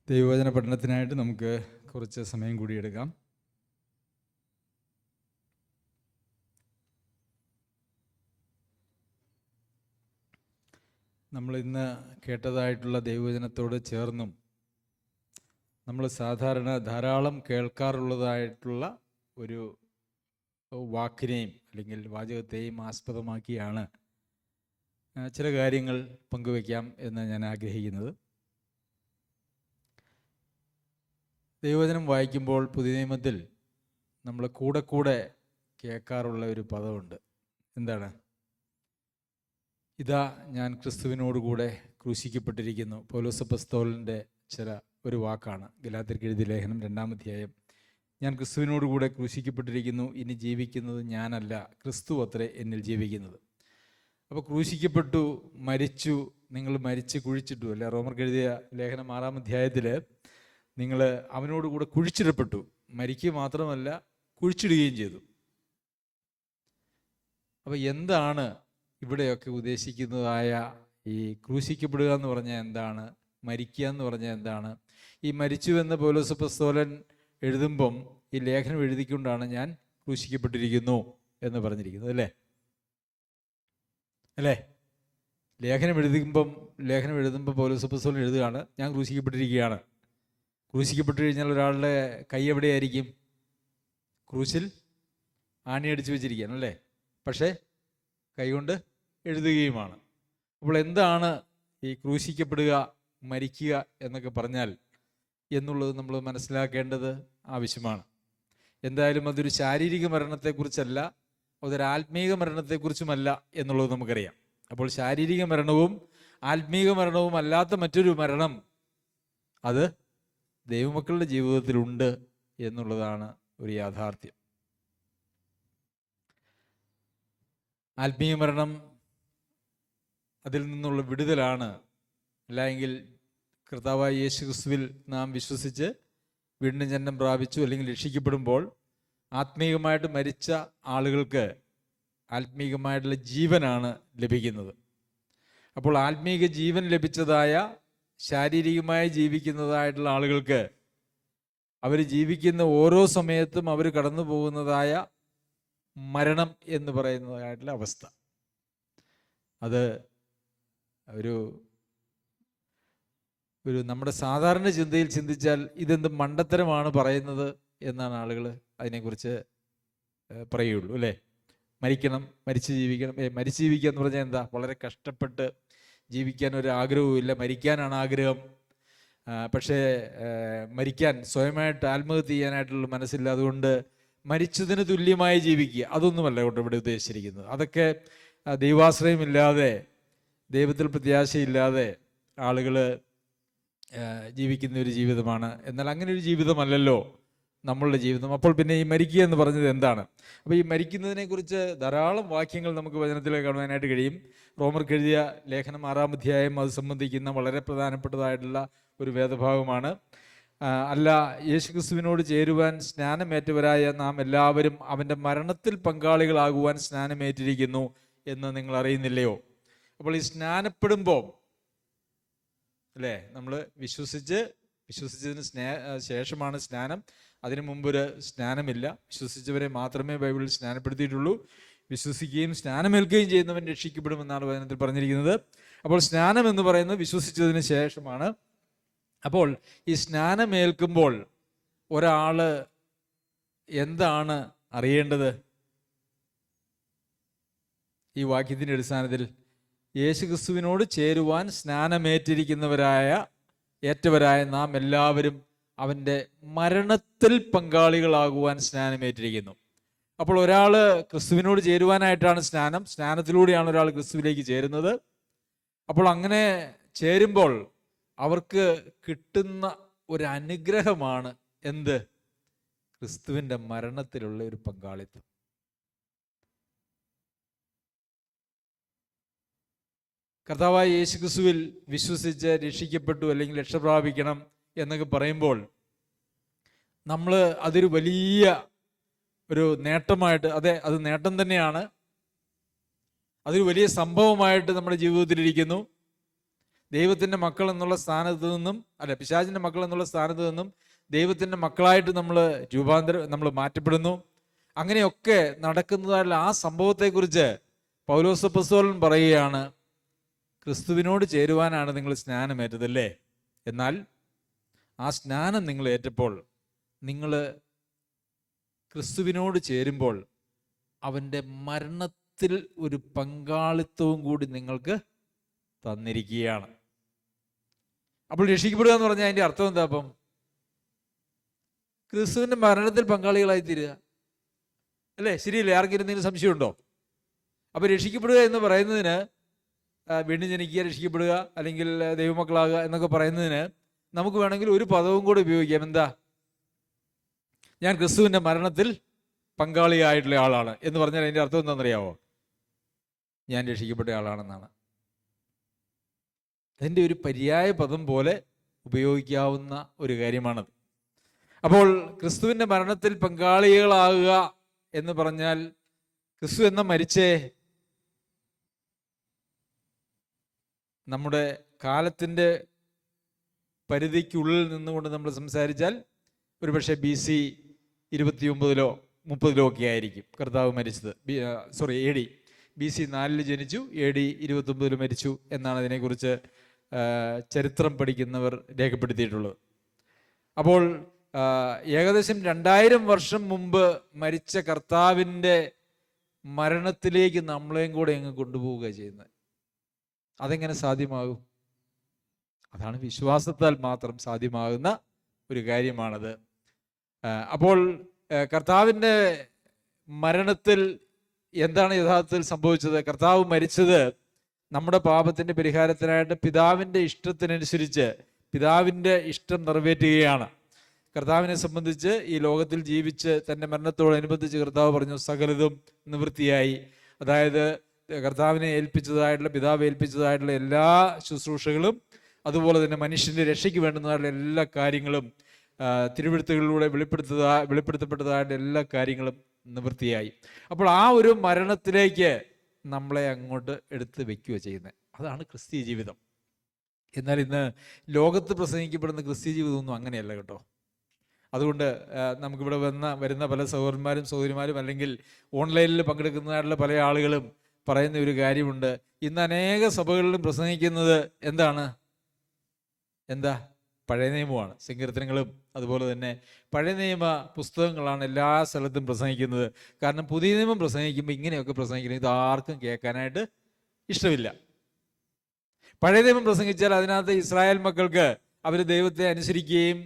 ദൈവവചന പഠനത്തിനായിട്ട് നമുക്ക് കുറച്ച് സമയം കൂടി എടുക്കാം. നമ്മൾ ഇന്ന് കേട്ടതായിട്ടുള്ള ദൈവവചനത്തോട് ചേർന്നും നമ്മൾ സാധാരണ ധാരാളം കേൾക്കാറുള്ളതായിട്ടുള്ള ഒരു വാക്കിനെയും അല്ലെങ്കിൽ വാചകത്തെയും ആസ്പദമാക്കിയാണ് ചില കാര്യങ്ങൾ പങ്കുവയ്ക്കാം എന്ന് ഞാൻ ആഗ്രഹിക്കുന്നത്. ദൈവവചനം വായിക്കുമ്പോൾ പുതിയ നിയമത്തിൽ നമ്മൾ കൂടെ കേൾക്കാറുള്ള ഒരു പദമുണ്ട്. എന്താണ്? ഇതാ ഞാൻ ക്രിസ്തുവിനോടുകൂടെ ക്രൂശിക്കപ്പെട്ടിരിക്കുന്നു. പൗലോസ് അപ്പോസ്തലൻ്റെ ഒരു വാക്കാണ്. ഗലാത്യർക്ക് എഴുതിയ ലേഖനം 2-ാം അധ്യായം. ഞാൻ ക്രിസ്തുവിനോടുകൂടെ ക്രൂശിക്കപ്പെട്ടിരിക്കുന്നു, ഇനി ജീവിക്കുന്നത് ഞാനല്ല, ക്രിസ്തു അത്രേ എന്നിൽ ജീവിക്കുന്നത്. അപ്പോൾ ക്രൂശിക്കപ്പെട്ടു, മരിച്ചു, നിങ്ങൾ മരിച്ച് കുഴിച്ചിട്ടു അല്ലേ? റോമർക്ക് എഴുതിയ ലേഖനം 6-ാം അധ്യായത്തിൽ നിങ്ങൾ അവനോടുകൂടെ കുഴിച്ചിടപ്പെട്ടു, മരിക്കുക മാത്രമല്ല കുഴിച്ചിടുകയും ചെയ്തു. അപ്പോൾ എന്താണ് ഇവിടെയൊക്കെ ഉദ്ദേശിക്കുന്നതായ ഈ ക്രൂശിക്കപ്പെടുക എന്ന് പറഞ്ഞാൽ എന്താണ്? മരിക്കുക എന്ന് പറഞ്ഞാൽ എന്താണ്? ഈ മരിച്ചു എന്ന് പൗലോസ് അപ്പോസ്തലൻ എഴുതുമ്പം ഈ ലേഖനം എഴുതിക്കൊണ്ടാണ് ഞാൻ ക്രൂശിക്കപ്പെട്ടിരിക്കുന്നു എന്ന് പറഞ്ഞിരിക്കുന്നത്, അല്ലേ? ലേഖനം എഴുതുമ്പോൾ പൗലോസ് അപ്പോസ്തലൻ എഴുതുകയാണ്, ഞാൻ ക്രൂശിക്കപ്പെട്ടിരിക്കുകയാണ്. ക്രൂശിക്കപ്പെട്ടു കഴിഞ്ഞാൽ ഒരാളുടെ കൈ എവിടെയായിരിക്കും? ക്രൂശിൽ ആണിയടിച്ച് വെച്ചിരിക്കുകയാണ്, അല്ലേ? പക്ഷേ കൈകൊണ്ട് എഴുതുകയുമാണ്. അപ്പോൾ എന്താണ് ഈ ക്രൂശിക്കപ്പെടുക, മരിക്കുക എന്നൊക്കെ പറഞ്ഞാൽ എന്നുള്ളത് നമ്മൾ മനസ്സിലാക്കേണ്ടത് ആവശ്യമാണ്. എന്തായാലും അതൊരു ശാരീരിക മരണത്തെക്കുറിച്ചല്ല, അതൊരു ആത്മീക മരണത്തെക്കുറിച്ചുമല്ല എന്നുള്ളത് നമുക്കറിയാം. അപ്പോൾ ശാരീരിക മരണവും ആത്മീക മരണവും അല്ലാത്ത മറ്റൊരു മരണം അത് ദൈവമക്കളുടെ ജീവിതത്തിലുണ്ട് എന്നുള്ളതാണ് ഒരു യാഥാർത്ഥ്യം. ആത്മീയ മരണം, അതിൽ നിന്നുള്ള വിടുതലാണ്. അല്ലെങ്കിൽ കർത്താവായ യേശു ക്രിസ്തുവിൽ നാം വിശ്വസിച്ച് വീണ്ടും ജന്മം പ്രാപിച്ചു അല്ലെങ്കിൽ രക്ഷിക്കപ്പെടുമ്പോൾ ആത്മീയമായിട്ട് മരിച്ച ആളുകൾക്ക് ആത്മീയമായിട്ടുള്ള ജീവനാണ് ലഭിക്കുന്നത്. അപ്പോൾ ആത്മീക ജീവൻ ലഭിച്ചതായ, ശാരീരികമായി ജീവിക്കുന്നതായിട്ടുള്ള ആളുകൾക്ക് അവർ ജീവിക്കുന്ന ഓരോ സമയത്തും അവർ കടന്നു പോകുന്നതായ മരണം എന്ന് പറയുന്നതായിട്ടുള്ള അവസ്ഥ, അത് ഒരു നമ്മുടെ സാധാരണ ചിന്തയിൽ ചിന്തിച്ചാൽ ഇതെന്ത് മണ്ടത്തരമാണ് പറയുന്നത് എന്നാണ് ആളുകൾ അതിനെക്കുറിച്ച് പറയുള്ളൂ, അല്ലേ? മരിക്കണം, മരിച്ചു ജീവിക്കണം. മരിച്ചു ജീവിക്കുക എന്ന് പറഞ്ഞാൽ എന്താ? വളരെ കഷ്ടപ്പെട്ട് ജീവിക്കാൻ ഒരു ആഗ്രഹവുമില്ല, മരിക്കാനാണ് ആഗ്രഹം. പക്ഷേ മരിക്കാൻ, സ്വയമായിട്ട് ആത്മഹത്യ ചെയ്യാനായിട്ടുള്ള മനസ്സില്ല. അതുകൊണ്ട് മരിച്ചതിന് തുല്യമായി ജീവിക്കുക, അതൊന്നുമല്ല കൊണ്ട് ഇവിടെ ഉദ്ദേശിച്ചിരിക്കുന്നത്. അതൊക്കെ ദൈവാശ്രയമില്ലാതെ, ദൈവത്തിൽ പ്രത്യാശയില്ലാതെ ആളുകൾ ജീവിക്കുന്ന ഒരു ജീവിതമാണ്. എന്നാൽ അങ്ങനെ ഒരു ജീവിതമല്ലല്ലോ നമ്മളുടെ ജീവിതം. അപ്പോൾ പിന്നെ ഈ മരിക്കുക എന്ന് പറഞ്ഞത് എന്താണ്? അപ്പോൾ ഈ മരിക്കുന്നതിനെ കുറിച്ച് ധാരാളം വാക്യങ്ങൾ നമുക്ക് വചനത്തിൽ കാണുവാനായിട്ട് കഴിയും. റോമർക്ക് എഴുതിയ ലേഖനം 6-ാം അധ്യായം അത് സംബന്ധിക്കുന്ന വളരെ പ്രധാനപ്പെട്ടതായിട്ടുള്ള ഒരു വേദഭാഗമാണ്. അല്ല, യേശുക്രിസ്തുവിനോട് ചേരുവാൻ സ്നാനമേറ്റവരായ നാം എല്ലാവരും അവൻ്റെ മരണത്തിൽ പങ്കാളികളാകുവാൻ സ്നാനമേറ്റിരിക്കുന്നു എന്ന് നിങ്ങൾ അറിയുന്നില്ലയോ? അപ്പോൾ ഈ സ്നാനപ്പെടുമ്പോൾ, അല്ലേ, നമ്മൾ വിശ്വസിച്ചതിന് ശേഷമാണ് സ്നാനം. അതിനു മുമ്പൊരു സ്നാനമില്ല. വിശ്വസിച്ചവരെ മാത്രമേ ബൈബിളിൽ സ്നാനപ്പെടുത്തിയിട്ടുള്ളൂ. വിശ്വസിക്കുകയും സ്നാനമേൽക്കുകയും ചെയ്യുന്നവൻ രക്ഷിക്കപ്പെടുമെന്നാണ് വചനത്തിൽ പറഞ്ഞിരിക്കുന്നത്. അപ്പോൾ സ്നാനം എന്ന് പറയുന്നത് വിശ്വസിച്ചതിന് ശേഷമാണ്. അപ്പോൾ ഈ സ്നാനമേൽക്കുമ്പോൾ ഒരാൾ എന്താണ് അറിയേണ്ടത്? ഈ വാക്യത്തിൻ്റെ അടിസ്ഥാനത്തിൽ യേശുക്രിസ്തുവിനോട് ചേരുവാൻ ഏറ്റവരായ നാം എല്ലാവരും അവൻ്റെ മരണത്തിൽ പങ്കാളികളാകുവാൻ സ്നാനമേറ്റിരിക്കുന്നു. അപ്പോൾ ഒരാൾ ക്രിസ്തുവിനോട് ചേരുവാനായിട്ടാണ് സ്നാനത്തിലൂടെയാണ് ഒരാൾ ക്രിസ്തുവിലേക്ക് ചേരുന്നത്. അപ്പോൾ അങ്ങനെ ചേരുമ്പോൾ അവർക്ക് കിട്ടുന്ന ഒരു അനുഗ്രഹമാണ് എന്ത്? ക്രിസ്തുവിൻ്റെ മരണത്തിലുള്ള ഒരു പങ്കാളിത്തം. കർത്താവായ യേശു ക്രിസ്തുവിൽ വിശ്വസിച്ച് രക്ഷിക്കപ്പെട്ടു അല്ലെങ്കിൽ രക്ഷപ്രാപിക്കണം എന്നൊക്കെ പറയുമ്പോൾ നമ്മൾ അതൊരു വലിയ ഒരു നേട്ടമായിട്ട്, അത് നേട്ടം തന്നെയാണ്, അതൊരു വലിയ സംഭവമായിട്ട് നമ്മുടെ ജീവിതത്തിലിരിക്കുന്നു. ദൈവത്തിൻ്റെ മക്കൾ എന്നുള്ള സ്ഥാനത്ത് നിന്നും, അല്ല, പിശാചിൻ്റെ മക്കൾ എന്നുള്ള സ്ഥാനത്ത് നിന്നും ദൈവത്തിൻ്റെ മക്കളായിട്ട് നമ്മൾ മാറ്റപ്പെടുന്നു. അങ്ങനെയൊക്കെ നടക്കുന്നതായിട്ടുള്ള ആ സംഭവത്തെക്കുറിച്ച് പൗലോസ് അപ്പോസ്തലൻ പറയുകയാണ്, ക്രിസ്തുവിനോട് ചേരുവാനാണ് നിങ്ങൾ സ്നാനമേറ്റതല്ലേ. എന്നാൽ ആ സ്നാനം നിങ്ങൾ ഏറ്റപ്പോൾ, നിങ്ങൾ ക്രിസ്തുവിനോട് ചേരുമ്പോൾ അവൻ്റെ മരണത്തിൽ ഒരു പങ്കാളിത്തവും കൂടി നിങ്ങൾക്ക് തന്നിരിക്കുകയാണ്. അപ്പോൾ രക്ഷിക്കപ്പെടുക എന്ന് പറഞ്ഞാൽ അതിൻ്റെ അർത്ഥം എന്താ? അപ്പം ക്രിസ്തുവിൻ്റെ മരണത്തിൽ പങ്കാളികളായി തീരുക അല്ലേ? ശരിയല്ലേ? ആർക്കും എന്തെങ്കിലും സംശയമുണ്ടോ? അപ്പോൾ രക്ഷിക്കപ്പെടുക എന്ന് പറയുന്നതിന്, വീണ്ടും ജനിക്കുക, രക്ഷിക്കപ്പെടുക, അല്ലെങ്കിൽ ദൈവമക്കളാകുക എന്നൊക്കെ പറയുന്നതിന് നമുക്ക് വേണമെങ്കിൽ ഒരു പദവും കൂടെ ഉപയോഗിക്കാം. എന്താ? ഞാൻ ക്രിസ്തുവിൻ്റെ മരണത്തിൽ പങ്കാളിയായിട്ടുള്ള ആളാണ് എന്ന് പറഞ്ഞാൽ അതിൻ്റെ അർത്ഥം എന്താണെന്നറിയാവോ? ഞാൻ രക്ഷിക്കപ്പെട്ട ആളാണെന്നാണ്. അതിൻ്റെ ഒരു പര്യായ പദം പോലെ ഉപയോഗിക്കാവുന്ന ഒരു കാര്യമാണത്. അപ്പോൾ ക്രിസ്തുവിൻ്റെ മരണത്തിൽ പങ്കാളികളാകുക എന്ന് പറഞ്ഞാൽ, ക്രിസ്തു എന്ന മരിച്ചേ നമ്മുടെ കാലത്തിൻ്റെ പരിധിക്കുള്ളിൽ നിന്നുകൊണ്ട് നമ്മൾ സംസാരിച്ചാൽ ഒരുപക്ഷെ BC 29 30 ഒക്കെ ആയിരിക്കും കർത്താവ് മരിച്ചത്. AD BC 4 ജനിച്ചു, AD 29 മരിച്ചു എന്നാണ് അതിനെക്കുറിച്ച് ചരിത്രം പഠിക്കുന്നവർ രേഖപ്പെടുത്തിയിട്ടുള്ളത്. അപ്പോൾ ഏകദേശം 2000 വർഷം മുമ്പ് മരിച്ച കർത്താവിൻ്റെ മരണത്തിലേക്ക് നമ്മളെയും കൂടെ അങ്ങ് കൊണ്ടുപോവുക ചെയ്യുന്നത്. അതെങ്ങനെ സാധ്യമാകും? അതാണ് വിശ്വാസത്താൽ മാത്രം സാധ്യമാകുന്ന ഒരു കാര്യമാണത്. അപ്പോൾ കർത്താവിൻ്റെ മരണത്തിൽ എന്താണ് യഥാർത്ഥത്തിൽ സംഭവിച്ചത്? കർത്താവ് മരിച്ചത് നമ്മുടെ പാപത്തിൻ്റെ പരിഹാരത്തിനായിട്ട് പിതാവിൻ്റെ ഇഷ്ടത്തിനനുസരിച്ച് പിതാവിൻ്റെ ഇഷ്ടം നിറവേറ്റുകയാണ്. കർത്താവിനെ സംബന്ധിച്ച് ഈ ലോകത്തിൽ ജീവിച്ച് തൻ്റെ മരണത്തോടനുബന്ധിച്ച് കർത്താവ് പറഞ്ഞു, സകലതും നിവൃത്തിയായി. അതായത് കർത്താവിനെ ഏൽപ്പിച്ചതായിട്ടുള്ള, പിതാവ് ഏൽപ്പിച്ചതായിട്ടുള്ള എല്ലാ ശുശ്രൂഷകളും, അതുപോലെ തന്നെ മനുഷ്യൻ്റെ രക്ഷയ്ക്ക് വേണ്ടുന്നതായിട്ടുള്ള എല്ലാ കാര്യങ്ങളും, തിരുവെഴുത്തുകളിലൂടെ വെളിപ്പെടുത്തപ്പെട്ടതായിട്ടുള്ള എല്ലാ കാര്യങ്ങളും നിവൃത്തിയായി. അപ്പോൾ ആ ഒരു മരണത്തിലേക്ക് നമ്മളെ അങ്ങോട്ട് എടുത്ത് വെക്കുകയോ ചെയ്യുന്നത്, അതാണ് ക്രിസ്തീയ ജീവിതം. എന്നാൽ ഇന്ന് ലോകത്ത് പ്രസംഗിക്കപ്പെടുന്ന ക്രിസ്തീയ ജീവിതമൊന്നും അങ്ങനെയല്ല കേട്ടോ. അതുകൊണ്ട് നമുക്കിവിടെ വരുന്ന പല സഹോദരന്മാരും സഹോദരിമാരും, അല്ലെങ്കിൽ ഓൺലൈനിൽ പങ്കെടുക്കുന്നതായിട്ടുള്ള പല ആളുകളും പറയുന്ന ഒരു കാര്യമുണ്ട്. ഇന്ന് അനേക സഭകളിലും പ്രസംഗിക്കുന്നത് എന്താ? പഴയ നിയമമാണ്. സങ്കീർത്തനങ്ങളും അതുപോലെ തന്നെ പഴയ നിയമ പുസ്തകങ്ങളാണ് എല്ലാ സ്ഥലത്തും പ്രസംഗിക്കുന്നത്. കാരണം പുതിയ നിയമം പ്രസംഗിക്കുമ്പോൾ ഇങ്ങനെയൊക്കെ പ്രസംഗിക്കുന്നത് ഇത് ആർക്കും കേൾക്കാനായിട്ട് ഇഷ്ടമില്ല. പഴയ നിയമം പ്രസംഗിച്ചാൽ അതിനകത്ത് ഇസ്രായേൽ മക്കൾക്ക് അവർ ദൈവത്തെ അനുസരിക്കുകയും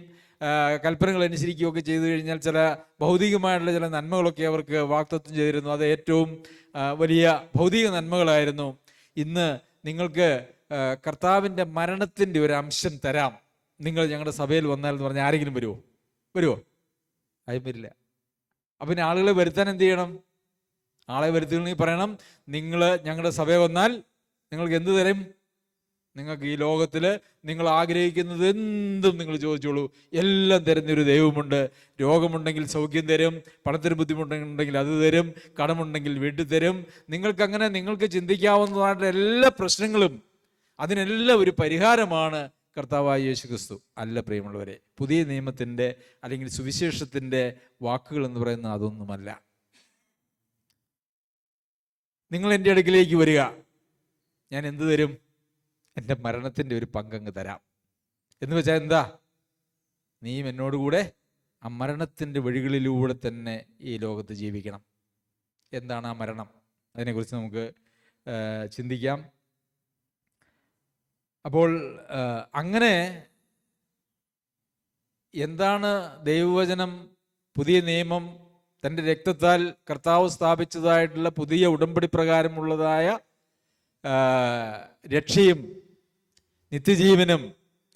കൽപ്പനകൾ അനുസരിക്കുകയൊക്കെ ചെയ്തു കഴിഞ്ഞാൽ ചില ഭൗതികമായിട്ടുള്ള ചില നന്മകളൊക്കെ അവർക്ക് വാഗ്ദത്തം ചെയ്തിരുന്നു. അത് ഏറ്റവും വലിയ ഭൗതിക നന്മകളായിരുന്നു. ഇന്ന് നിങ്ങൾക്ക് കർത്താവിൻ്റെ മരണത്തിൻ്റെ ഒരു അംശം തരാം, നിങ്ങൾ ഞങ്ങളുടെ സഭയിൽ വന്നാൽ എന്ന് പറഞ്ഞാൽ ആരെങ്കിലും വരുമോ? ആരും വരില്ല. അപ്പം പിന്നെ ആളുകളെ വരുത്താൻ എന്ത് ചെയ്യണം? ആളെ വരുത്തുകയാണെങ്കിൽ പറയണം, നിങ്ങൾ ഞങ്ങളുടെ സഭയിൽ വന്നാൽ നിങ്ങൾക്ക് എന്ത് തരും? നിങ്ങൾക്ക് ഈ ലോകത്തിൽ നിങ്ങൾ ആഗ്രഹിക്കുന്നത് എന്തും നിങ്ങൾ ചോദിച്ചോളൂ, എല്ലാം തരുന്നൊരു ദൈവമുണ്ട്. രോഗമുണ്ടെങ്കിൽ സൗഖ്യം തരും, പണത്തിന് ബുദ്ധിമുട്ടുണ്ടെങ്കിൽ അത് തരും, കടമുണ്ടെങ്കിൽ വീട്ടിൽ തരും. നിങ്ങൾക്കങ്ങനെ നിങ്ങൾക്ക് ചിന്തിക്കാവുന്നതായിട്ടുള്ള എല്ലാ പ്രശ്നങ്ങളും, അതിനെല്ലാം ഒരു പരിഹാരമാണ് കർത്താവായ യേശു ക്രിസ്തു. അല്ല പ്രിയമുള്ളവരെ, പുതിയ നിയമത്തിൻ്റെ അല്ലെങ്കിൽ സുവിശേഷത്തിൻ്റെ വാക്കുകൾ എന്ന് പറയുന്നത് അതൊന്നുമല്ല. നിങ്ങൾ എൻ്റെ അടുക്കിലേക്ക് വരിക, ഞാൻ എന്ത് തരും? എൻ്റെ മരണത്തിൻ്റെ ഒരു പങ്കങ്ങ് തരാം. എന്ന് വെച്ചാൽ എന്താ? നീയും എന്നോടുകൂടെ ആ മരണത്തിൻ്റെ വഴികളിലൂടെ തന്നെ ഈ ലോകത്ത് ജീവിക്കണം. എന്താണ് ആ മരണം? അതിനെക്കുറിച്ച് നമുക്ക് ചിന്തിക്കാം. അപ്പോൾ അങ്ങനെ എന്താണ് ദൈവവചനം, പുതിയ നിയമം, തൻ്റെ രക്തത്താൽ കർത്താവ് സ്ഥാപിച്ചതായിട്ടുള്ള പുതിയ ഉടമ്പടി പ്രകാരമുള്ളതായ രക്ഷയും നിത്യജീവനും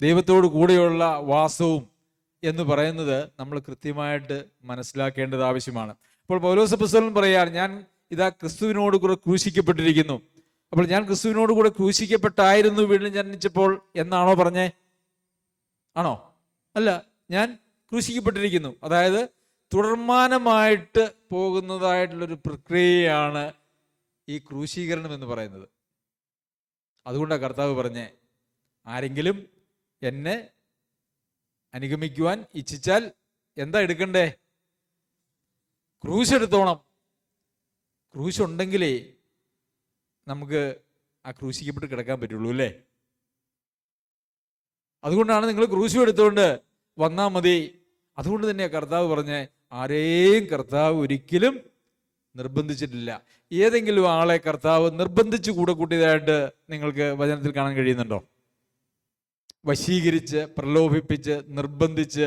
ദൈവത്തോടു കൂടെയുള്ള വാസവും എന്ന് പറയുന്നത് നമ്മൾ കൃത്യമായിട്ട് മനസ്സിലാക്കേണ്ടത് ആവശ്യമാണ്. അപ്പോൾ പൗലോസ് അപ്പോസ്തലൻ പറയുകയാണ്, ഞാൻ ഇതാ ക്രിസ്തുവിനോട് കൂടെ ക്രൂശിക്കപ്പെട്ടിരിക്കുന്നു. അപ്പോൾ ഞാൻ ക്രിസ്തുവിനോട് കൂടെ ക്രൂശിക്കപ്പെട്ടായിരുന്നു വീണ്ടും ജനിച്ചപ്പോൾ എന്നാണോ പറഞ്ഞേ? ആണോ? അല്ല, ഞാൻ ക്രൂശിക്കപ്പെട്ടിരിക്കുന്നു. അതായത് തുടർമാനമായിട്ട് പോകുന്നതായിട്ടുള്ളൊരു പ്രക്രിയയാണ് ഈ ക്രൂശീകരണം എന്ന് പറയുന്നത്. അതുകൊണ്ടാണ് കർത്താവ് പറഞ്ഞേ, ആരെങ്കിലും എന്നെ അനുഗമിക്കുവാൻ ഇച്ഛിച്ചാൽ എന്താ എടുക്കണ്ടേ? ക്രൂശ് എടുത്തോണം. ക്രൂശ് ഉണ്ടെങ്കിലേ നമുക്ക് ആ ക്രൂശിക്കപ്പെട്ട് കിടക്കാൻ പറ്റുള്ളൂ അല്ലേ? അതുകൊണ്ടാണ് നിങ്ങൾ ക്രൂശും എടുത്തുകൊണ്ട് വന്നാൽ മതി. അതുകൊണ്ട് തന്നെ കർത്താവ് പറഞ്ഞ് ആരെയും കർത്താവ് ഒരിക്കലും നിർബന്ധിച്ചിട്ടില്ല. ഏതെങ്കിലും ആളെ കർത്താവ് നിർബന്ധിച്ച് കൂടെ കൂട്ടിയതായിട്ട് നിങ്ങൾക്ക് വചനത്തിൽ കാണാൻ കഴിയുന്നുണ്ടോ? വശീകരിച്ച്, പ്രലോഭിപ്പിച്ച്, നിർബന്ധിച്ച്,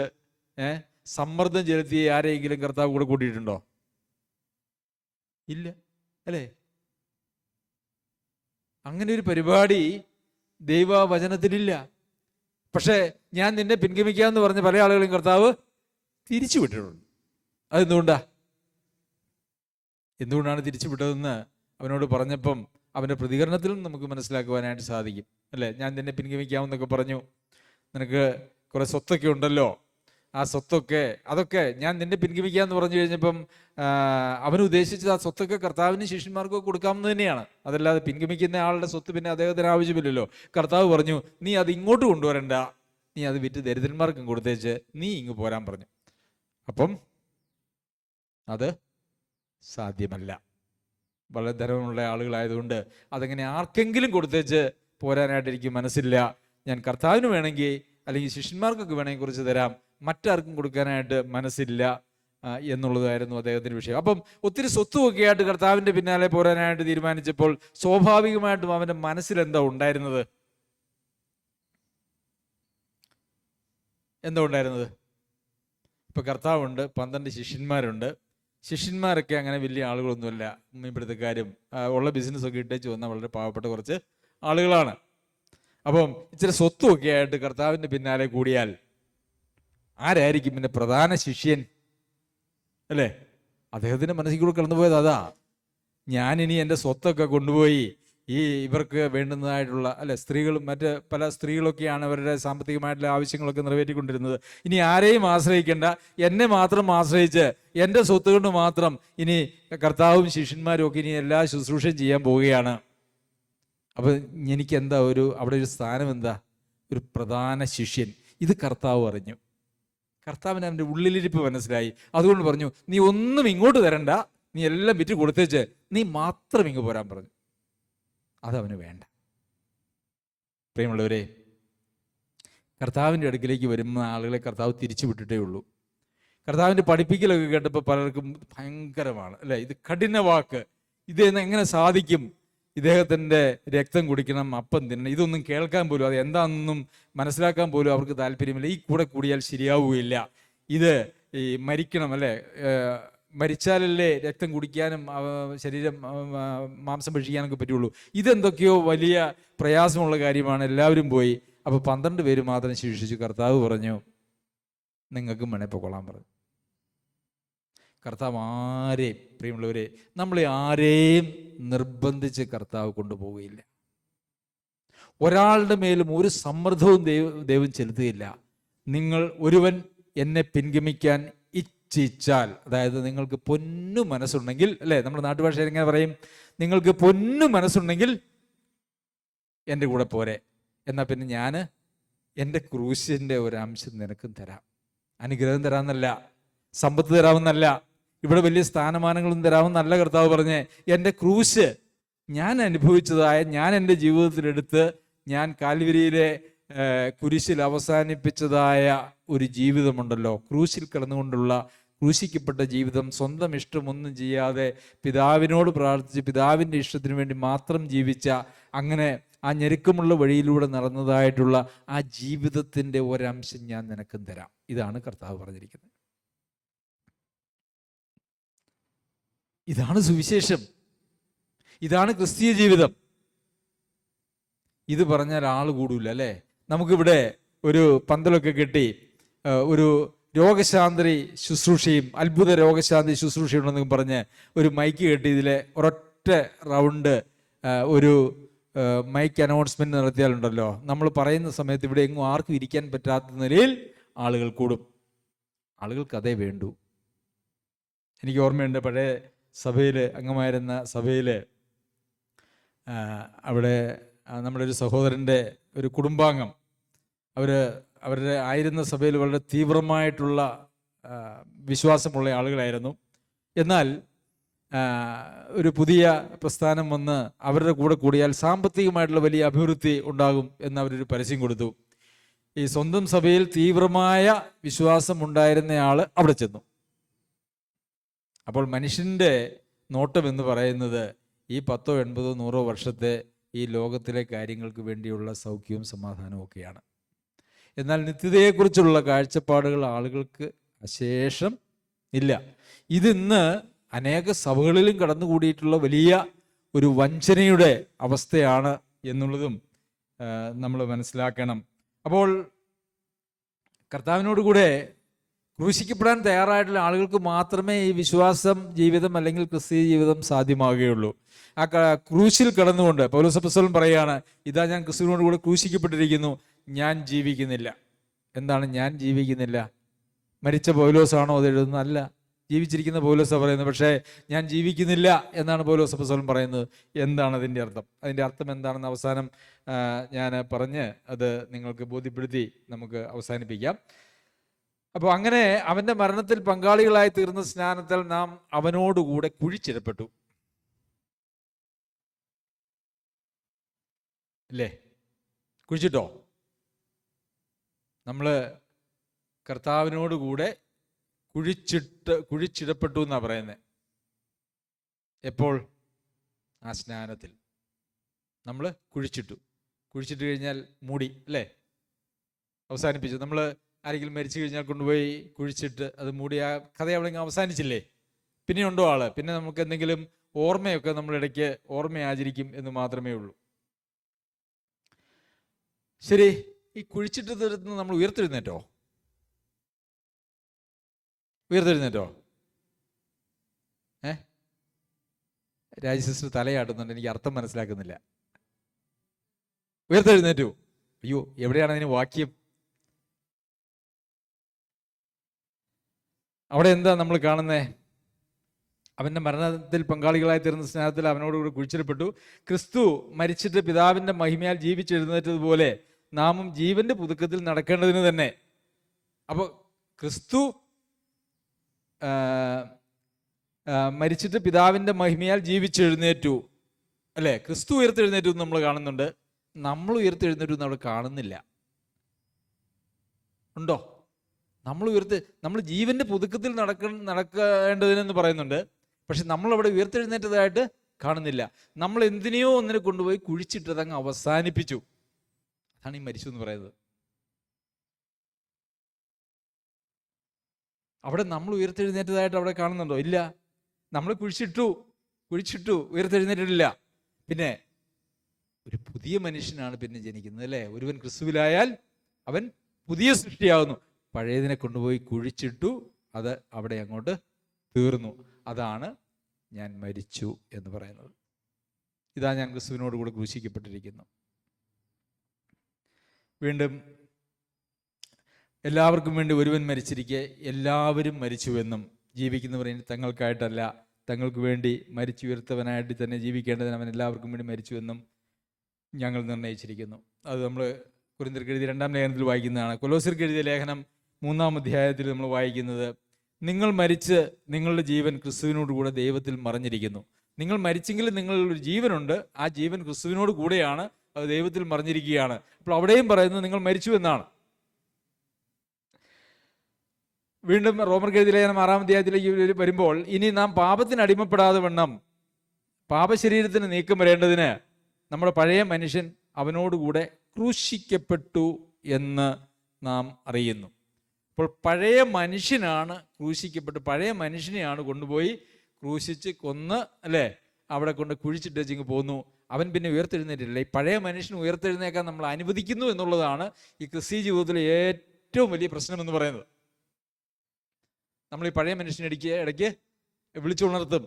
സമ്മർദ്ദം ചെലുത്തി ആരെയെങ്കിലും കർത്താവ് കൂടെ കൂട്ടിയിട്ടുണ്ടോ? ഇല്ല അല്ലേ? അങ്ങനെ ഒരു പരിപാടി ദൈവവചനത്തിലില്ല. പക്ഷേ ഞാൻ നിന്നെ പിൻഗമിക്കാമെന്ന് പറഞ്ഞ് പല ആളുകളും കർത്താവ് തിരിച്ചു വിട്ടിട്ടുണ്ട്. എന്തുകൊണ്ടാണ് തിരിച്ചു വിട്ടതെന്ന് അവനോട് പറഞ്ഞപ്പം അവൻ്റെ പ്രതികരണത്തിലും നമുക്ക് മനസ്സിലാക്കുവാനായിട്ട് സാധിക്കും അല്ലേ? ഞാൻ നിന്നെ പിൻഗമിക്കാമെന്നൊക്കെ പറഞ്ഞു, നിനക്ക് കുറെ സ്വത്തൊക്കെ ഉണ്ടല്ലോ, ആ സ്വത്തൊക്കെ അതൊക്കെ ഞാൻ നിന്നെ പിൻഗമിക്കാമെന്ന് പറഞ്ഞു കഴിഞ്ഞപ്പം അവൻ ഉദ്ദേശിച്ചത് ആ സ്വത്തൊക്കെ കർത്താവിനും ശിഷ്യന്മാർക്കൊക്കെ കൊടുക്കാമെന്ന് തന്നെയാണ്. അതല്ലാതെ പിൻഗമിക്കുന്ന ആളുടെ സ്വത്ത് പിന്നെ അദ്ദേഹത്തിന് ആവശ്യമില്ലല്ലോ. കർത്താവ് പറഞ്ഞു, നീ അത് ഇങ്ങോട്ട് കൊണ്ടുവരണ്ട, നീ അത് വിറ്റ് ദരിദ്രന്മാർക്കും കൊടുത്തേച്ച് നീ ഇങ്ങ് പോരാൻ പറഞ്ഞു. അപ്പം അത് സാധ്യമല്ല. വളരെ ധനമുള്ള ആളുകളായതുകൊണ്ട് അതെങ്ങനെ ആർക്കെങ്കിലും കൊടുത്തേച്ച് പോരാനായിട്ട് എനിക്ക് മനസ്സില്ല. ഞാൻ കർത്താവിന് വേണമെങ്കിൽ അല്ലെങ്കിൽ ശിഷ്യന്മാർക്കൊക്കെ വേണമെങ്കിൽ കുറിച്ച് തരാം, മറ്റാർക്കും കൊടുക്കാനായിട്ട് മനസ്സില്ല എന്നുള്ളതായിരുന്നു അദ്ദേഹത്തിന്റെ വിഷയം. അപ്പം ഒത്തിരി സ്വത്തുമൊക്കെ ആയിട്ട് കർത്താവിന്റെ പിന്നാലെ പോരാനായിട്ട് തീരുമാനിച്ചപ്പോൾ സ്വാഭാവികമായിട്ടും അവന്റെ മനസ്സിൽ എന്താ ഉണ്ടായിരുന്നത്? എന്താ ഉണ്ടായിരുന്നത്? ഇപ്പൊ കർത്താവുണ്ട്, 12 ശിഷ്യന്മാരുണ്ട്. ശിഷ്യന്മാരൊക്കെ അങ്ങനെ വലിയ ആളുകളൊന്നുമല്ല, മീൻപിടുത്തക്കാരും ഉള്ള ബിസിനസ്സൊക്കെ ഇട്ടേച്ച് വന്ന വളരെ പാവപ്പെട്ട കുറച്ച് ആളുകളാണ്. അപ്പം ഇച്ചിരി സ്വത്തുമൊക്കെ ആയിട്ട് കർത്താവിന്റെ പിന്നാലെ കൂടിയാൽ ആരായിരിക്കും പിന്നെ പ്രധാന ശിഷ്യൻ അല്ലേ? അദ്ദേഹത്തിന്റെ മനസ്സിൽ കൂടെ കടന്നുപോയത് അതാ, ഞാനിനി എൻ്റെ സ്വത്തൊക്കെ കൊണ്ടുപോയി ഇവർക്ക് വേണ്ടുന്നതായിട്ടുള്ള അല്ലെ, സ്ത്രീകളും മറ്റ് പല സ്ത്രീകളൊക്കെയാണ് അവരുടെ സാമ്പത്തികമായിട്ടുള്ള ആവശ്യങ്ങളൊക്കെ നിറവേറ്റിക്കൊണ്ടിരുന്നത്. ഇനി ആരെയും ആശ്രയിക്കേണ്ട, എന്നെ മാത്രം ആശ്രയിച്ച് എൻ്റെ സ്വത്ത് കൊണ്ട് മാത്രം ഇനി കർത്താവും ശിഷ്യന്മാരും ഒക്കെ ഇനി എല്ലാ ശുശ്രൂഷയും ചെയ്യാൻ പോവുകയാണ്. അപ്പൊ എനിക്ക് എന്താ അവിടെ ഒരു സ്ഥാനം എന്താ? ഒരു പ്രധാന ശിഷ്യൻ. ഇത് കർത്താവ് അറിഞ്ഞു. കർത്താവിന് അവൻ്റെ ഉള്ളിലിരിപ്പ് മനസ്സിലായി. അതുകൊണ്ട് പറഞ്ഞു, നീ ഒന്നും ഇങ്ങോട്ട് തരണ്ട, നീ എല്ലാം വിറ്റ് കൊടുത്തേച്ച് നീ മാത്രം ഇങ്ങ് പോരാൻ പറഞ്ഞു. അതവന് വേണ്ട. പ്രിയമുള്ളവരെ, കർത്താവിൻ്റെ അടുക്കിലേക്ക് വരുന്ന ആളുകളെ കർത്താവ് തിരിച്ചു വിട്ടിട്ടേ ഉള്ളൂ. കർത്താവിൻ്റെ പഠിപ്പിക്കലൊക്കെ കേട്ടപ്പോൾ പലർക്കും ഭയങ്കരമാണ് അല്ലേ, ഇത് കഠിന വാക്ക്, ഇതെന്ന് എങ്ങനെ സാധിക്കും? ഇദ്ദേഹത്തിൻ്റെ രക്തം കുടിക്കണം, അപ്പം തിന്നണം, ഇതൊന്നും കേൾക്കാൻ പോലും, അത് എന്താണെന്നും മനസ്സിലാക്കാൻ പോലും അവർക്ക് താല്പര്യമില്ല. ഈ കൂടെ കൂടിയാൽ ശരിയാവുകയില്ല. ഇത് മരിക്കണം അല്ലേ, മരിച്ചാലല്ലേ രക്തം കുടിക്കാനും ശരീരം മാംസം ഭക്ഷിക്കാനൊക്കെ പറ്റുള്ളൂ. ഇതെന്തൊക്കെയോ വലിയ പ്രയാസമുള്ള കാര്യമാണ്. എല്ലാവരും പോയി. അപ്പോൾ 12 പേര് മാത്രം ശേഷിച്ചു. കർത്താവ് പറഞ്ഞു, നിങ്ങൾക്കും വേണേ പൊക്കോളാൻ പറഞ്ഞു. കർത്താവ് ആരെയും, പ്രിയമുള്ളവരെ, നമ്മളെ ആരെയും നിർബന്ധിച്ച് കർത്താവ് കൊണ്ടുപോവുകയില്ല. ഒരാളുടെ മേലും ഒരു സമ്മർദ്ദവും ദൈവം ചെലുത്തുകയില്ല. നിങ്ങൾ ഒരുവൻ എന്നെ പിൻഗമിക്കാൻ ഇച്ഛിച്ചാൽ, അതായത് നിങ്ങൾക്ക് പൊന്നു മനസ്സുണ്ടെങ്കിൽ അല്ലേ, നമ്മുടെ നാട്ടുഭാഷയിൽ എങ്ങനെ പറയും, നിങ്ങൾക്ക് പൊന്നു മനസ്സുണ്ടെങ്കിൽ എൻ്റെ കൂടെ പോരെ, എന്നാൽ പിന്നെ ഞാൻ എൻ്റെ ക്രൂശിൻ്റെ ഒരംശം നിനക്കും തരാം. അനുഗ്രഹം തരാമെന്നല്ല, സമ്പത്ത് തരാമെന്നല്ല, ഇവിടെ വലിയ സ്ഥാനമാനങ്ങളും തരാമെന്നല്ല കർത്താവ് പറഞ്ഞേ. എൻ്റെ ക്രൂശ് ഞാൻ അനുഭവിച്ചതായ, ഞാൻ എൻ്റെ ജീവിതത്തിലെടുത്ത് ഞാൻ കാൽവരിയിലെ കുരിശിൽ അവസാനിപ്പിച്ചതായ ഒരു ജീവിതമുണ്ടല്ലോ, ക്രൂശിൽ കിടന്നുകൊണ്ടുള്ള ക്രൂശിക്കപ്പെട്ട ജീവിതം, സ്വന്തം ഇഷ്ടമൊന്നും ചെയ്യാതെ പിതാവിനോട് പ്രാർത്ഥിച്ച് പിതാവിൻ്റെ ഇഷ്ടത്തിന് വേണ്ടി മാത്രം ജീവിച്ച, അങ്ങനെ ആ ഞെരുക്കമുള്ള വഴിയിലൂടെ നടന്നതായിട്ടുള്ള ആ ജീവിതത്തിൻ്റെ ഒരംശം ഞാൻ നിനക്കും തരാം. ഇതാണ് കർത്താവ് പറഞ്ഞിരിക്കുന്നത്. ഇതാണ് സുവിശേഷം, ഇതാണ് ക്രിസ്തീയ ജീവിതം. ഇത് പറഞ്ഞാൽ ആൾ കൂടൂല അല്ലേ? നമുക്കിവിടെ ഒരു പന്തലൊക്കെ കെട്ടി ഒരു രോഗശാന്തി ശുശ്രൂഷയും അത്ഭുത രോഗശാന്തി ശുശ്രൂഷയുണ്ടെന്ന് പറഞ്ഞ് ഒരു മൈക്ക് കെട്ടി ഇതിലെ ഒരൊറ്റ റൗണ്ട് ഒരു മൈക്ക് അനൗൺസ്മെന്റ് നടത്തിയാലുണ്ടല്ലോ, നമ്മൾ പറയുന്ന സമയത്ത് ഇവിടെ എങ്ങും ആർക്കും ഇരിക്കാൻ പറ്റാത്ത നിലയിൽ ആളുകൾ കൂടും. ആളുകൾക്ക് അതേ വേണ്ടൂ. എനിക്ക് ഓർമ്മയുണ്ട്, പഴയ സഭയിൽ അംഗമായിരുന്ന സഭയിൽ അവിടെ നമ്മുടെ ഒരു സഹോദരൻ്റെ ഒരു കുടുംബാംഗം, അവരുടെ ആയിരുന്ന സഭയിൽ വളരെ തീവ്രമായിട്ടുള്ള വിശ്വാസമുള്ള ആളുകളായിരുന്നു. എന്നാൽ ഒരു പുതിയ പ്രസ്ഥാനം വന്ന് അവരുടെ കൂടെ കൂടിയാൽ സാമ്പത്തികമായിട്ടുള്ള വലിയ അഭിവൃദ്ധി ഉണ്ടാകും എന്ന് അവരൊരു പരസ്യം കൊടുത്തു. ഈ സ്വന്തം സഭയിൽ തീവ്രമായ വിശ്വാസം ഉണ്ടായിരുന്നയാൾ അവിടെ ചെന്നു. അപ്പോൾ മനുഷ്യൻ്റെ നോട്ടം എന്ന് പറയുന്നത് ഈ 10, 80, 100 വർഷത്തെ ഈ ലോകത്തിലെ കാര്യങ്ങൾക്ക് വേണ്ടിയുള്ള സൗഖ്യവും സമാധാനവും ഒക്കെയാണ്. എന്നാൽ നിത്യതയെക്കുറിച്ചുള്ള കാഴ്ചപ്പാടുകൾ ആളുകൾക്ക് അശേഷം ഇല്ല. ഇതിന്ന് അനേക സഭകളിലും കടന്നുകൂടിയിട്ടുള്ള വലിയ ഒരു വഞ്ചനയുടെ അവസ്ഥയാണ് എന്നുള്ളതും നമ്മൾ മനസ്സിലാക്കണം. അപ്പോൾ കർത്താവിനോട് കൂടെ ക്രൂശിക്കപ്പെടാൻ തയ്യാറായിട്ടുള്ള ആളുകൾക്ക് മാത്രമേ ഈ വിശ്വാസം ജീവിതം അല്ലെങ്കിൽ ക്രിസ്തീയ ജീവിതം സാധ്യമാകുകയുള്ളൂ. ആ ക്രൂശിൽ കടന്നുകൊണ്ട് പൗലോസ് അപ്പോസ്തലൻ പറയുകയാണ്, ഇതാ ഞാൻ ക്രിസ്തുവിനോട് കൂടെ ക്രൂശിക്കപ്പെട്ടിരിക്കുന്നു, ഞാൻ ജീവിക്കുന്നില്ല. എന്താണ് ഞാൻ ജീവിക്കുന്നില്ല? മരിച്ച പൗലോസാണോ അത് എഴുതുന്നത്? അല്ല, ജീവിച്ചിരിക്കുന്ന പൗലോസാണ് പറയുന്നത്. പക്ഷേ ഞാൻ ജീവിക്കുന്നില്ല എന്നാണ് പൗലോസ് അപ്പോസ്തലൻ പറയുന്നത്. എന്താണ് അതിൻ്റെ അർത്ഥം? അതിൻ്റെ അർത്ഥം എന്താണെന്ന് അവസാനം ഞാൻ പറഞ്ഞ് അത് നിങ്ങൾക്ക് ബോധ്യപ്പെടുത്തി നമുക്ക് അവസാനിപ്പിക്കാം. അപ്പോൾ അങ്ങനെ അവൻ്റെ മരണത്തിൽ പങ്കാളികളായി തീർന്ന സ്നാനത്തിൽ നാം അവനോടുകൂടെ കുഴിച്ചിടപ്പെട്ടു. അല്ലേ? കുഴിച്ചിട്ടോ? നമ്മൾ കർത്താവിനോടുകൂടെ കുഴിച്ചിടപ്പെട്ടു എന്നാണ് പറയുന്നത്. എപ്പോൾ? ആ സ്നാനത്തിൽ നമ്മൾ കുഴിച്ചിട്ടു കഴിഞ്ഞാൽ മൂടി, അല്ലേ? അവസാനിപ്പിച്ചു. നമ്മൾ ആരെങ്കിലും മരിച്ചു കഴിഞ്ഞാൽ കൊണ്ടുപോയി കുഴിച്ചിട്ട് അത് മൂടി, ആ കഥ അവിടെ അവസാനിച്ചില്ലേ? പിന്നെയുണ്ടോ ആള്? പിന്നെ നമുക്ക് എന്തെങ്കിലും ഓർമ്മയൊക്കെ നമ്മൾ ഇടയ്ക്ക് ഓർമ്മ ആചരിക്കും എന്ന് മാത്രമേ ഉള്ളൂ. ശരി, ഈ കുഴിച്ചിട്ട് തീർന്ന് നമ്മൾ ഉയർത്തെഴുന്നേറ്റോ? രാജസിസ്റ്റർ തലയാട്ടുന്നുണ്ട്, എനിക്ക് അർത്ഥം മനസ്സിലാക്കുന്നില്ല. ഉയർത്തെഴുന്നേറ്റു. അയ്യോ, എവിടെയാണ് അതിന് വാക്യം? അവിടെ എന്താ നമ്മൾ കാണുന്നേ? അവൻ്റെ മരണത്തിൽ പങ്കാളികളായി തീർന്ന സ്നാനത്തിൽ അവനോടുകൂടി കുഴിച്ചിടപ്പെട്ടു. ക്രിസ്തു മരിച്ചിട്ട് പിതാവിൻ്റെ മഹിമയാൽ ജീവിച്ചെഴുന്നേറ്റതുപോലെ നാമും ജീവന്റെ പുതുക്കത്തിൽ നടക്കേണ്ടതിന് തന്നെ. അപ്പോൾ ക്രിസ്തു മരിച്ചിട്ട് പിതാവിൻ്റെ മഹിമയാൽ ജീവിച്ചെഴുന്നേറ്റു, അല്ലേ? ക്രിസ്തു ഉയർത്തെഴുന്നേറ്റു എന്ന് നമ്മൾ കാണുന്നുണ്ട്. നമ്മൾ ഉയർത്തെഴുന്നേറ്റു എന്ന് അവിടെ കാണുന്നില്ല. ഉണ്ടോ? നമ്മൾ ജീവന്റെ പുതുക്കത്തിൽ നടക്കേണ്ടതിനെന്ന് പറയുന്നുണ്ട്. പക്ഷെ നമ്മളവിടെ ഉയർത്തെഴുന്നേറ്റതായിട്ട് കാണുന്നില്ല. നമ്മൾ എന്തിനെയോ ഒന്നിനെ കൊണ്ടുപോയി കുഴിച്ചിട്ടത് അങ്ങ് അവസാനിപ്പിച്ചു. അതാണ് ഈ മരിച്ചു എന്ന് പറയുന്നത്. അവിടെ നമ്മൾ ഉയർത്തെഴുന്നേറ്റതായിട്ട് അവിടെ കാണുന്നുണ്ടോ? ഇല്ല. നമ്മൾ കുഴിച്ചിട്ടു, ഉയർത്തെഴുന്നേറ്റിട്ടില്ല. പിന്നെ ഒരു പുതിയ മനുഷ്യനാണ് പിന്നെ ജനിക്കുന്നത്, അല്ലേ? ഒരുവൻ ക്രിസ്തുവിലായാൽ അവൻ പുതിയ സൃഷ്ടിയാകുന്നു. പഴയതിനെ കൊണ്ടുപോയി കുഴിച്ചിട്ടു, അത് അവിടെ അങ്ങോട്ട് തീർന്നു. അതാണ് ഞാൻ മരിച്ചു എന്ന് പറയുന്നത്. ഇതാ ഞാൻ ക്രിസ്തുവിനോട് കൂടെ ക്രൂശിക്കപ്പെട്ടിരിക്കുന്നു. വീണ്ടും എല്ലാവർക്കും വേണ്ടി ഒരുവൻ മരിച്ചിരിക്കെ എല്ലാവരും മരിച്ചുവെന്നും ജീവിക്കുന്നവർ തങ്ങൾക്കായിട്ടല്ല തങ്ങൾക്ക് വേണ്ടി മരിച്ചുയർത്തവനായിട്ട് തന്നെ ജീവിക്കേണ്ടതിന് അവൻ എല്ലാവർക്കും വേണ്ടി മരിച്ചുവെന്നും ഞങ്ങൾ നിർണയിച്ചിരിക്കുന്നു. അത് നമ്മൾ കൊരിന്ത്യർക്ക് എഴുതിയ 2-ാം ലേഖനത്തിൽ വായിക്കുന്നതാണ്. കൊലോസ്യർക്ക് എഴുതിയ ലേഖനം 3-ാം അധ്യായത്തിൽ നമ്മൾ വായിക്കുന്നത്, നിങ്ങൾ മരിച്ച് നിങ്ങളുടെ ജീവൻ ക്രിസ്തുവിനോട് കൂടെ ദൈവത്തിൽ മറഞ്ഞിരിക്കുന്നു. നിങ്ങൾ മരിച്ചെങ്കിലും നിങ്ങളൊരു ജീവനുണ്ട്, ആ ജീവൻ ക്രിസ്തുവിനോട് കൂടെയാണ്, അത് ദൈവത്തിൽ മറഞ്ഞിരിക്കുകയാണ്. അപ്പോൾ അവിടെയും പറയുന്നത് നിങ്ങൾ മരിച്ചു എന്നാണ്. വീണ്ടും റോമർക്ക് എഴുതിയ ലേഖനം 6-ാം അധ്യായത്തിലേക്ക് വരുമ്പോൾ, ഇനി നാം പാപത്തിന് അടിമപ്പെടാതെ വണ്ണം പാപശരീരത്തിന് നീക്കം വരേണ്ടതിന് നമ്മുടെ പഴയ മനുഷ്യൻ അവനോടുകൂടെ ക്രൂശിക്കപ്പെട്ടു എന്ന് നാം അറിയുന്നു. അപ്പോൾ പഴയ മനുഷ്യനാണ് ക്രൂശിക്കപ്പെട്ടു. പഴയ മനുഷ്യനെയാണ് കൊണ്ടുപോയി ക്രൂശിച്ച് കൊന്ന്, അല്ലേ, അവിടെ കൊണ്ട് കുഴിച്ചിട്ട് വെച്ചിങ്ങ് പോന്നു. അവൻ പിന്നെ ഉയർത്തെഴുന്നേറ്റില്ല. ഈ പഴയ മനുഷ്യന് ഉയർത്തെഴുന്നേക്കാൻ നമ്മൾ അനുവദിക്കുന്നു എന്നുള്ളതാണ് ഈ ക്രിസ്തീയ ജീവിതത്തിലെ ഏറ്റവും വലിയ പ്രശ്നമെന്ന് പറയുന്നത്. നമ്മൾ ഈ പഴയ മനുഷ്യനെ ഇടയ്ക്ക് വിളിച്ചുണർത്തും.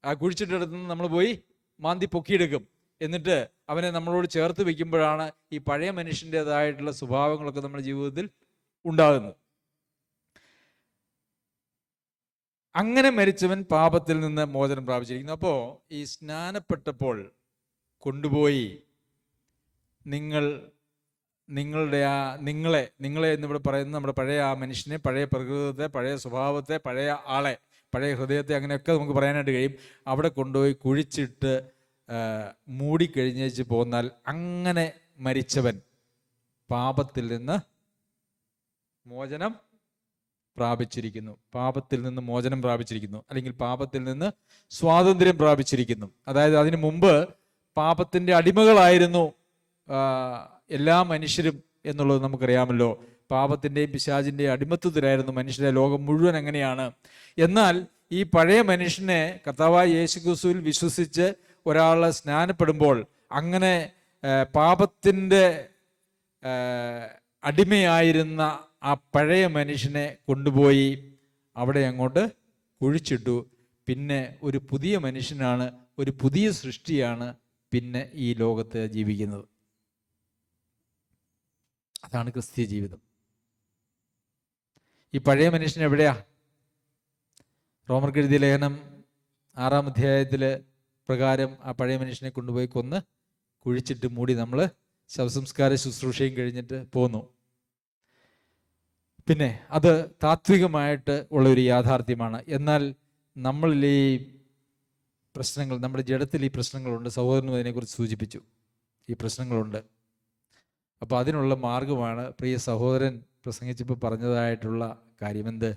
ആ കുഴിച്ചിട്ടെടുത്ത് നിന്ന് നമ്മൾ പോയി മാന്തി പൊക്കിയെടുക്കും. എന്നിട്ട് അവനെ നമ്മളോട് ചേർത്ത് വെക്കുമ്പോഴാണ് ഈ പഴയ മനുഷ്യൻ്റെതായിട്ടുള്ള സ്വഭാവങ്ങളൊക്കെ നമ്മുടെ ജീവിതത്തിൽ ഉണ്ടാകുന്നത്. അങ്ങനെ മരിച്ചവൻ പാപത്തിൽ നിന്ന് മോചനം പ്രാപിച്ചിരിക്കുന്നു. അപ്പോൾ ഈ സ്നാനപ്പെട്ടപ്പോൾ കൊണ്ടുപോയി നിങ്ങളുടെ നിങ്ങളെ എന്നിവിടെ പറയുന്ന നമ്മുടെ പഴയ ആ മനുഷ്യനെ, പഴയ പ്രകൃതത്തെ, പഴയ സ്വഭാവത്തെ, പഴയ ആളെ, പഴയ ഹൃദയത്തെ, അങ്ങനെയൊക്കെ നമുക്ക് പറയാനായിട്ട് കഴിയും. അവിടെ കൊണ്ടുപോയി കുഴിച്ചിട്ട് മൂടിക്കഴിഞ്ഞേച്ച് പോന്നാൽ അങ്ങനെ മരിച്ചവൻ പാപത്തിൽ നിന്ന് മോചനം പ്രാപിച്ചിരിക്കുന്നു. പാപത്തിൽ നിന്ന് മോചനം പ്രാപിച്ചിരിക്കുന്നു, അല്ലെങ്കിൽ പാപത്തിൽ നിന്ന് സ്വാതന്ത്ര്യം പ്രാപിച്ചിരിക്കുന്നു. അതായത് അതിനു മുമ്പ് പാപത്തിൻ്റെ അടിമകളായിരുന്നു എല്ലാ മനുഷ്യരും എന്നുള്ളത് നമുക്കറിയാമല്ലോ. പാപത്തിൻ്റെയും പിശാചിൻ്റെയും അടിമത്വത്തിലായിരുന്നു മനുഷ്യരെ, ലോകം മുഴുവൻ അങ്ങനെയാണ്. എന്നാൽ ഈ പഴയ മനുഷ്യനെ കർത്താവായ യേശുക്രിസ്തുവിൽ വിശ്വസിച്ച് ഒരാൾ സ്നാനപ്പെടുമ്പോൾ അങ്ങനെ പാപത്തിൻ്റെ അടിമയായിരുന്ന ആ പഴയ മനുഷ്യനെ കൊണ്ടുപോയി അവിടെ അങ്ങോട്ട് കുഴിച്ചിട്ടു. പിന്നെ ഒരു പുതിയ മനുഷ്യനാണ്, ഒരു പുതിയ സൃഷ്ടിയാണ് പിന്നെ ഈ ലോകത്ത് ജീവിക്കുന്നത്. അതാണ് ക്രിസ്തീയ ജീവിതം. ഈ പഴയ മനുഷ്യൻ എവിടെയാ? റോമർക്ക് എഴുതിയ ലേഖനം 6-ാം അധ്യായത്തിൽ പ്രകാരം ആ പഴയ മനുഷ്യനെ കൊണ്ടുപോയി കൊന്ന് കുഴിച്ചിട്ട് മൂടി നമ്മൾ ശവസംസ്കാര ശുശ്രൂഷയും കഴിഞ്ഞിട്ട് പോന്നു. പിന്നെ അത് താത്വികമായിട്ട് ഉള്ളൊരു യാഥാർത്ഥ്യമാണ്. എന്നാൽ നമ്മളിൽ ഈ പ്രശ്നങ്ങൾ, നമ്മുടെ ജഡത്തിൽ ഈ പ്രശ്നങ്ങളുണ്ട്. സഹോദരനും അതിനെക്കുറിച്ച് സൂചിപ്പിച്ചു, ഈ പ്രശ്നങ്ങളുണ്ട്. അപ്പോൾ അതിനുള്ള മാർഗമാണ് പ്രിയ സഹോദരൻ പ്രസംഗിച്ചപ്പോൾ പറഞ്ഞതായിട്ടുള്ള കാര്യം. എന്ത്?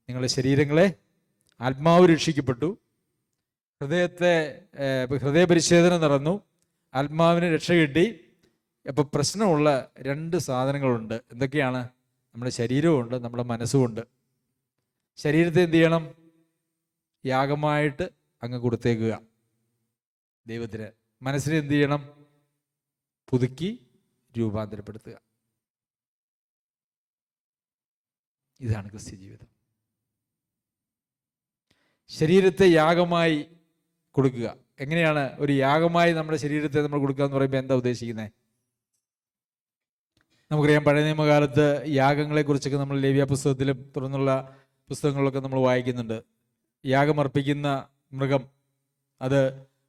നിങ്ങളുടെ ശരീരങ്ങളെ ആത്മാവ് രക്ഷിക്കപ്പെട്ടു, ഹൃദയപരിശോധന നടന്നു, ആത്മാവിന് രക്ഷ കിട്ടി. അപ്പോൾ പ്രശ്നമുള്ള 2 സാധനങ്ങളുണ്ട്. എന്തൊക്കെയാണ്? നമ്മുടെ ശരീരമുണ്ട്, നമ്മുടെ മനസ്സുമുണ്ട്. ശരീരത്തെ എന്ത് ചെയ്യണം? യാഗമായിട്ട് അങ്ങ് കൊടുത്തേക്കുക ദൈവത്തിന്. മനസ്സിനെ എന്ത് ചെയ്യണം? പുതുക്കി രൂപാന്തരപ്പെടുത്തുക. ഇതാണ് ക്രിസ്ത്യ ജീവിതം. ശരീരത്തെ യാഗമായി കൊടുക്കുക. എങ്ങനെയാണ് ഒരു യാഗമായി നമ്മുടെ ശരീരത്തെ നമ്മൾ കൊടുക്കുക എന്ന് പറയുമ്പോൾ എന്താ ഉദ്ദേശിക്കുന്നത്? നമുക്കറിയാം, പഴയ നിയമകാലത്ത് യാഗങ്ങളെക്കുറിച്ചൊക്കെ നമ്മൾ ലേവ്യ പുസ്തകത്തിലും തുടർന്നുള്ള പുസ്തകങ്ങളിലൊക്കെ നമ്മൾ വായിക്കുന്നുണ്ട്. യാഗമർപ്പിക്കുന്ന മൃഗം അത്